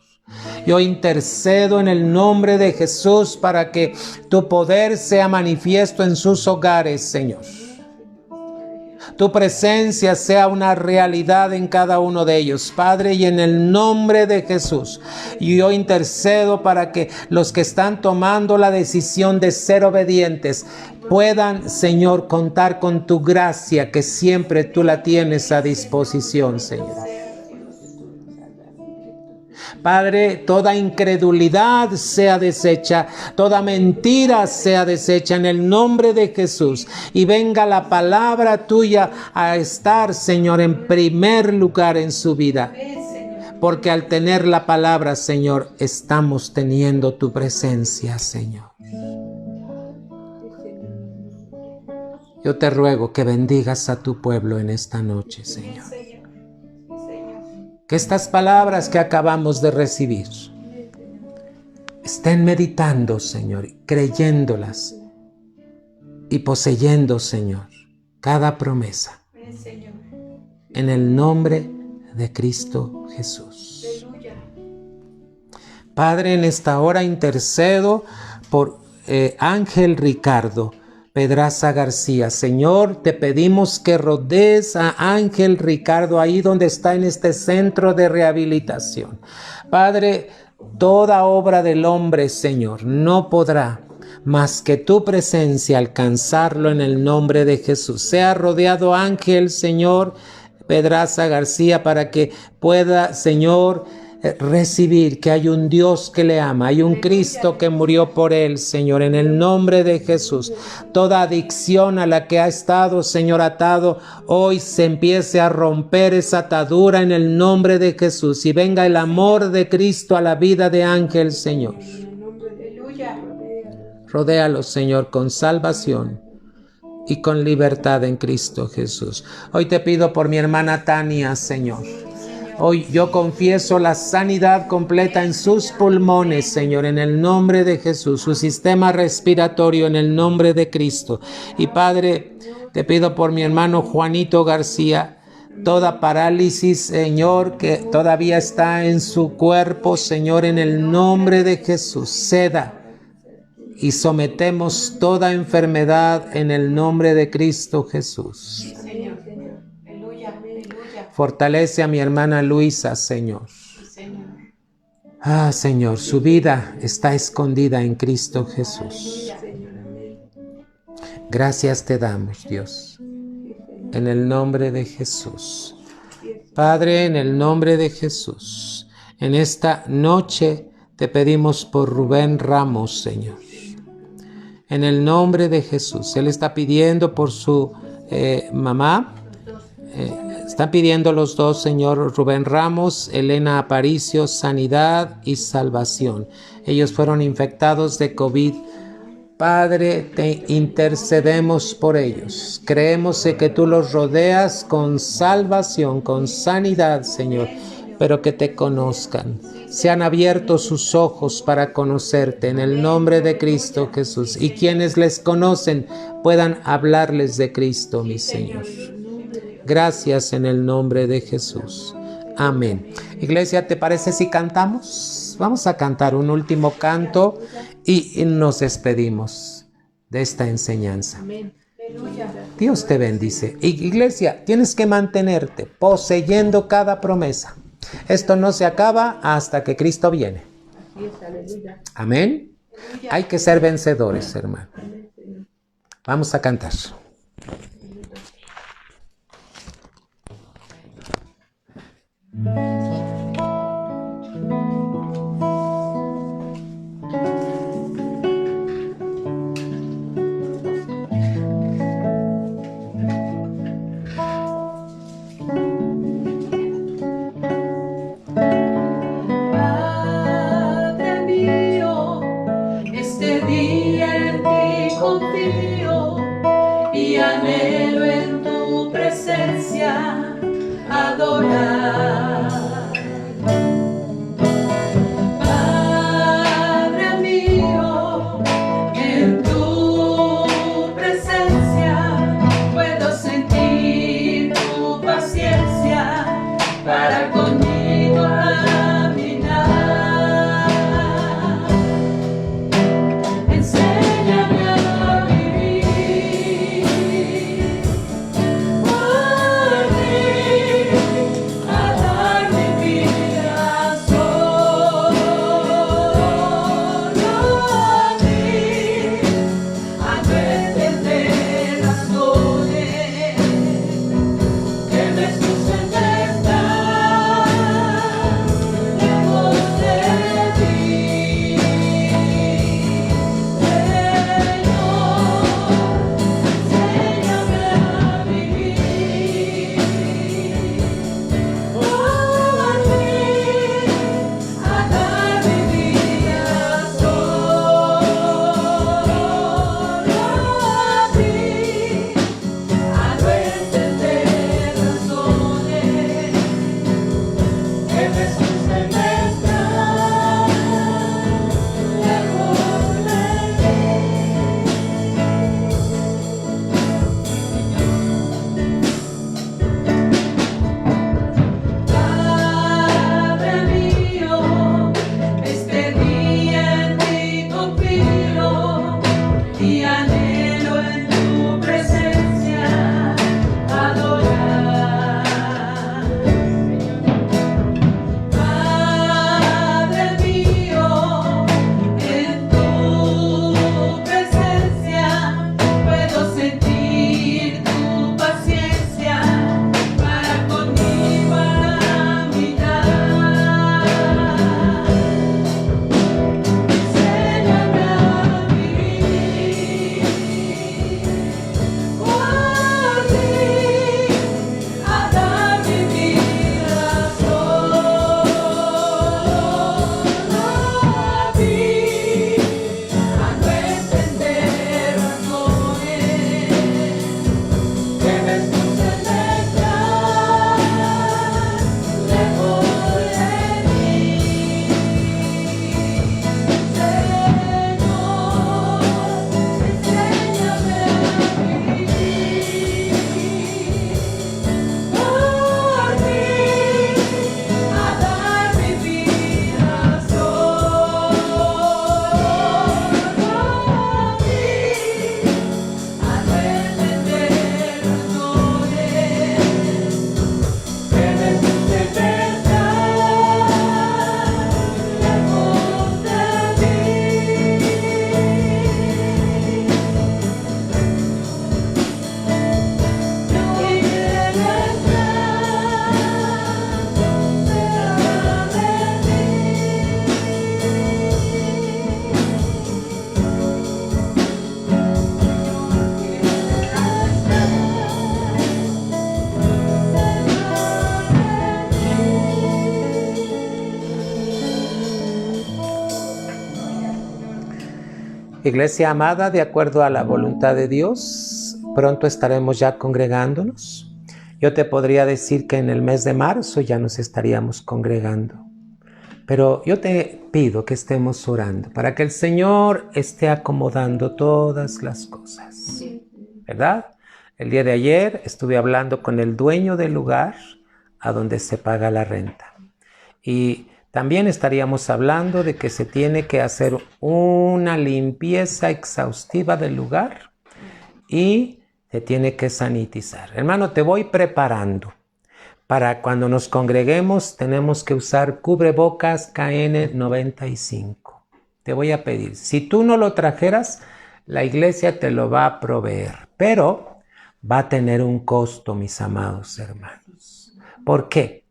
Yo intercedo en el nombre de Jesús para que tu poder sea manifiesto en sus hogares, Señor. Tu presencia sea una realidad en cada uno de ellos, Padre, y en el nombre de Jesús. Yo intercedo para que los que están tomando la decisión de ser obedientes puedan, Señor, contar con tu gracia, que siempre tú la tienes a disposición, Señor. Padre, toda incredulidad sea deshecha, toda mentira sea deshecha en el nombre de Jesús. Y venga la palabra tuya a estar, Señor, en primer lugar en su vida. Porque al tener la palabra, Señor, estamos teniendo tu presencia, Señor. Yo te ruego que bendigas a tu pueblo en esta noche, Señor. Que estas palabras que acabamos de recibir estén meditando, Señor, creyéndolas y poseyendo, Señor, cada promesa. En el nombre de Cristo Jesús. Padre, en esta hora intercedo por Ángel Ricardo Pedraza García. Señor, te pedimos que rodees a Ángel Ricardo ahí donde está en este centro de rehabilitación. Padre, toda obra del hombre, Señor, no podrá más que tu presencia alcanzarlo en el nombre de Jesús. Sea rodeado Ángel, Señor, Pedraza García, para que pueda, Señor, recibir que hay un Dios que le ama, hay un Cristo que murió por él, Señor, en el nombre de Jesús. Toda adicción a la que ha estado, Señor, atado, hoy se empiece a romper esa atadura en el nombre de Jesús y venga el amor de Cristo a la vida de Ángel, Señor. Rodéalo, Señor, con salvación y con libertad en Cristo Jesús. Hoy te pido por mi hermana Tania, Señor. Hoy yo confieso la sanidad completa en sus pulmones, Señor, en el nombre de Jesús, su sistema respiratorio en el nombre de Cristo. Y Padre, te pido por mi hermano Juanito García, toda parálisis, Señor, que todavía está en su cuerpo, Señor, en el nombre de Jesús, ceda. Y sometemos toda enfermedad en el nombre de Cristo Jesús. Fortalece a mi hermana Luisa, Señor. Ah, Señor, su vida está escondida en Cristo Jesús. Gracias te damos, Dios, en el nombre de Jesús. Padre, en el nombre de Jesús, en esta noche te pedimos por Rubén Ramos, Señor. En el nombre de Jesús, él está pidiendo por su mamá. Están pidiendo los dos, Señor, Rubén Ramos, Elena Aparicio, sanidad y salvación. Ellos fueron infectados de COVID. Padre, te intercedemos por ellos. Creemos que tú los rodeas con salvación, con sanidad, Señor, pero que te conozcan. Se han abierto sus ojos para conocerte en el nombre de Cristo Jesús. Y quienes les conocen puedan hablarles de Cristo, mi Señor. Gracias en el nombre de Jesús. Amén. Iglesia, ¿te parece si cantamos? Vamos a cantar un último canto y nos despedimos de esta enseñanza. Dios te bendice. Iglesia, tienes que mantenerte poseyendo cada promesa. Esto no se acaba hasta que Cristo viene. Amén. Hay que ser vencedores, hermano. Vamos a cantar. y anhelo en tu presencia adorar. Padre mío, en tu presencia puedo sentir tu paciencia para conmigo caminar. Enséñame a vivir por ti, a dar mi vida solo a ti, a no entender razones que me excusen de estar lejos de ti. Señor, enséñame a vivir por ti, a dar mi vida solo a ti, a no entender razones que me excusen de estar lejos de ti. Padre mío, este día en ti confío y anhelo en tu presencia adorar. Padre mío, en tu presencia puedo sentir tu paciencia para conmigo caminar. Enséñame a vivir por ti, a dar mi vida solo a ti, a no entender razones que me excusen de estar lejos de ti. Señor, enséñame a vivir por ti, a dar mi vida solo a ti, a no entender razones que me excusen de estar lejos de ti. Yo quiero estar cerca Iglesia amada, de acuerdo a la voluntad de Dios, pronto estaremos ya congregándonos. Yo te podría decir que en el mes de marzo ya nos estaríamos congregando. Pero yo te pido que estemos orando para que el Señor esté acomodando todas las cosas. ¿Verdad? El día de ayer estuve hablando con el dueño del lugar a donde se paga la renta. Y también estaríamos hablando de que se tiene que hacer una limpieza exhaustiva del lugar y se tiene que sanitizar. Hermano, te voy preparando. Para cuando nos congreguemos tenemos que usar cubrebocas KN95. Te voy a pedir, si tú no lo trajeras, la iglesia te lo va a proveer, pero va a tener un costo, mis amados hermanos. ¿Por qué?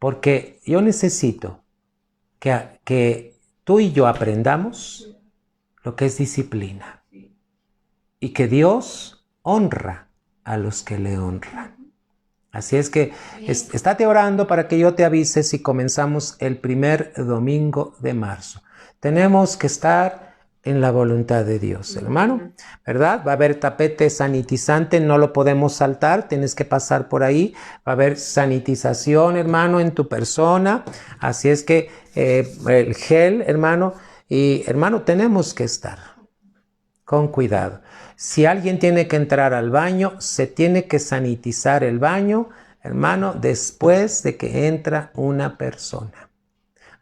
Porque yo necesito que tú y yo aprendamos lo que es disciplina y que Dios honra a los que le honran. Así es que estate orando para que yo te avise si comenzamos el primer domingo de marzo. Tenemos que estar en la voluntad de Dios, hermano, ¿verdad? Va a haber tapete sanitizante, no lo podemos saltar, tienes que pasar por ahí. Va a haber sanitización, hermano, en tu persona. Así es que el gel, hermano, y hermano, tenemos que estar con cuidado. Si alguien tiene que entrar al baño, se tiene que sanitizar el baño, hermano, después de que entra una persona.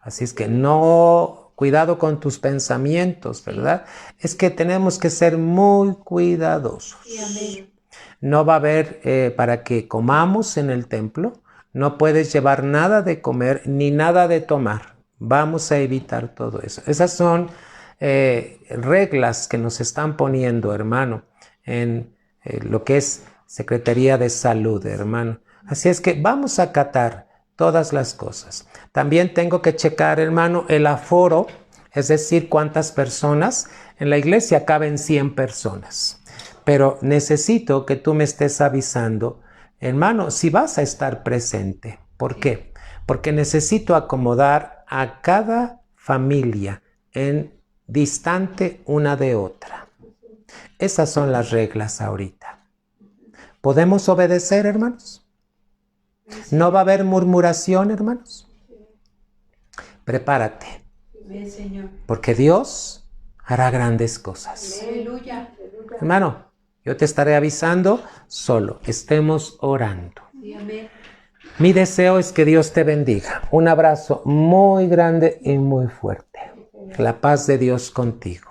Así es que no, cuidado con tus pensamientos, ¿verdad? Es que tenemos que ser muy cuidadosos. No va a haber para que comamos en el templo, no puedes llevar nada de comer ni nada de tomar. Vamos a evitar todo eso. Esas son reglas que nos están poniendo, hermano, en lo que es Secretaría de Salud, hermano. Así es que vamos a acatar todas las cosas. También tengo que checar, hermano, el aforo, es decir, cuántas personas. En la iglesia caben 100 personas, pero necesito que tú me estés avisando, hermano, si vas a estar presente. ¿Por qué? Porque necesito acomodar a cada familia en distante una de otra. Esas son las reglas ahorita. ¿Podemos obedecer, hermanos? ¿No va a haber murmuración, hermanos? Prepárate. Porque Dios hará grandes cosas. Aleluya. Hermano, yo te estaré avisando solo. Estemos orando. Mi deseo es que Dios te bendiga. Un abrazo muy grande y muy fuerte. La paz de Dios contigo.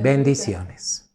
Bendiciones.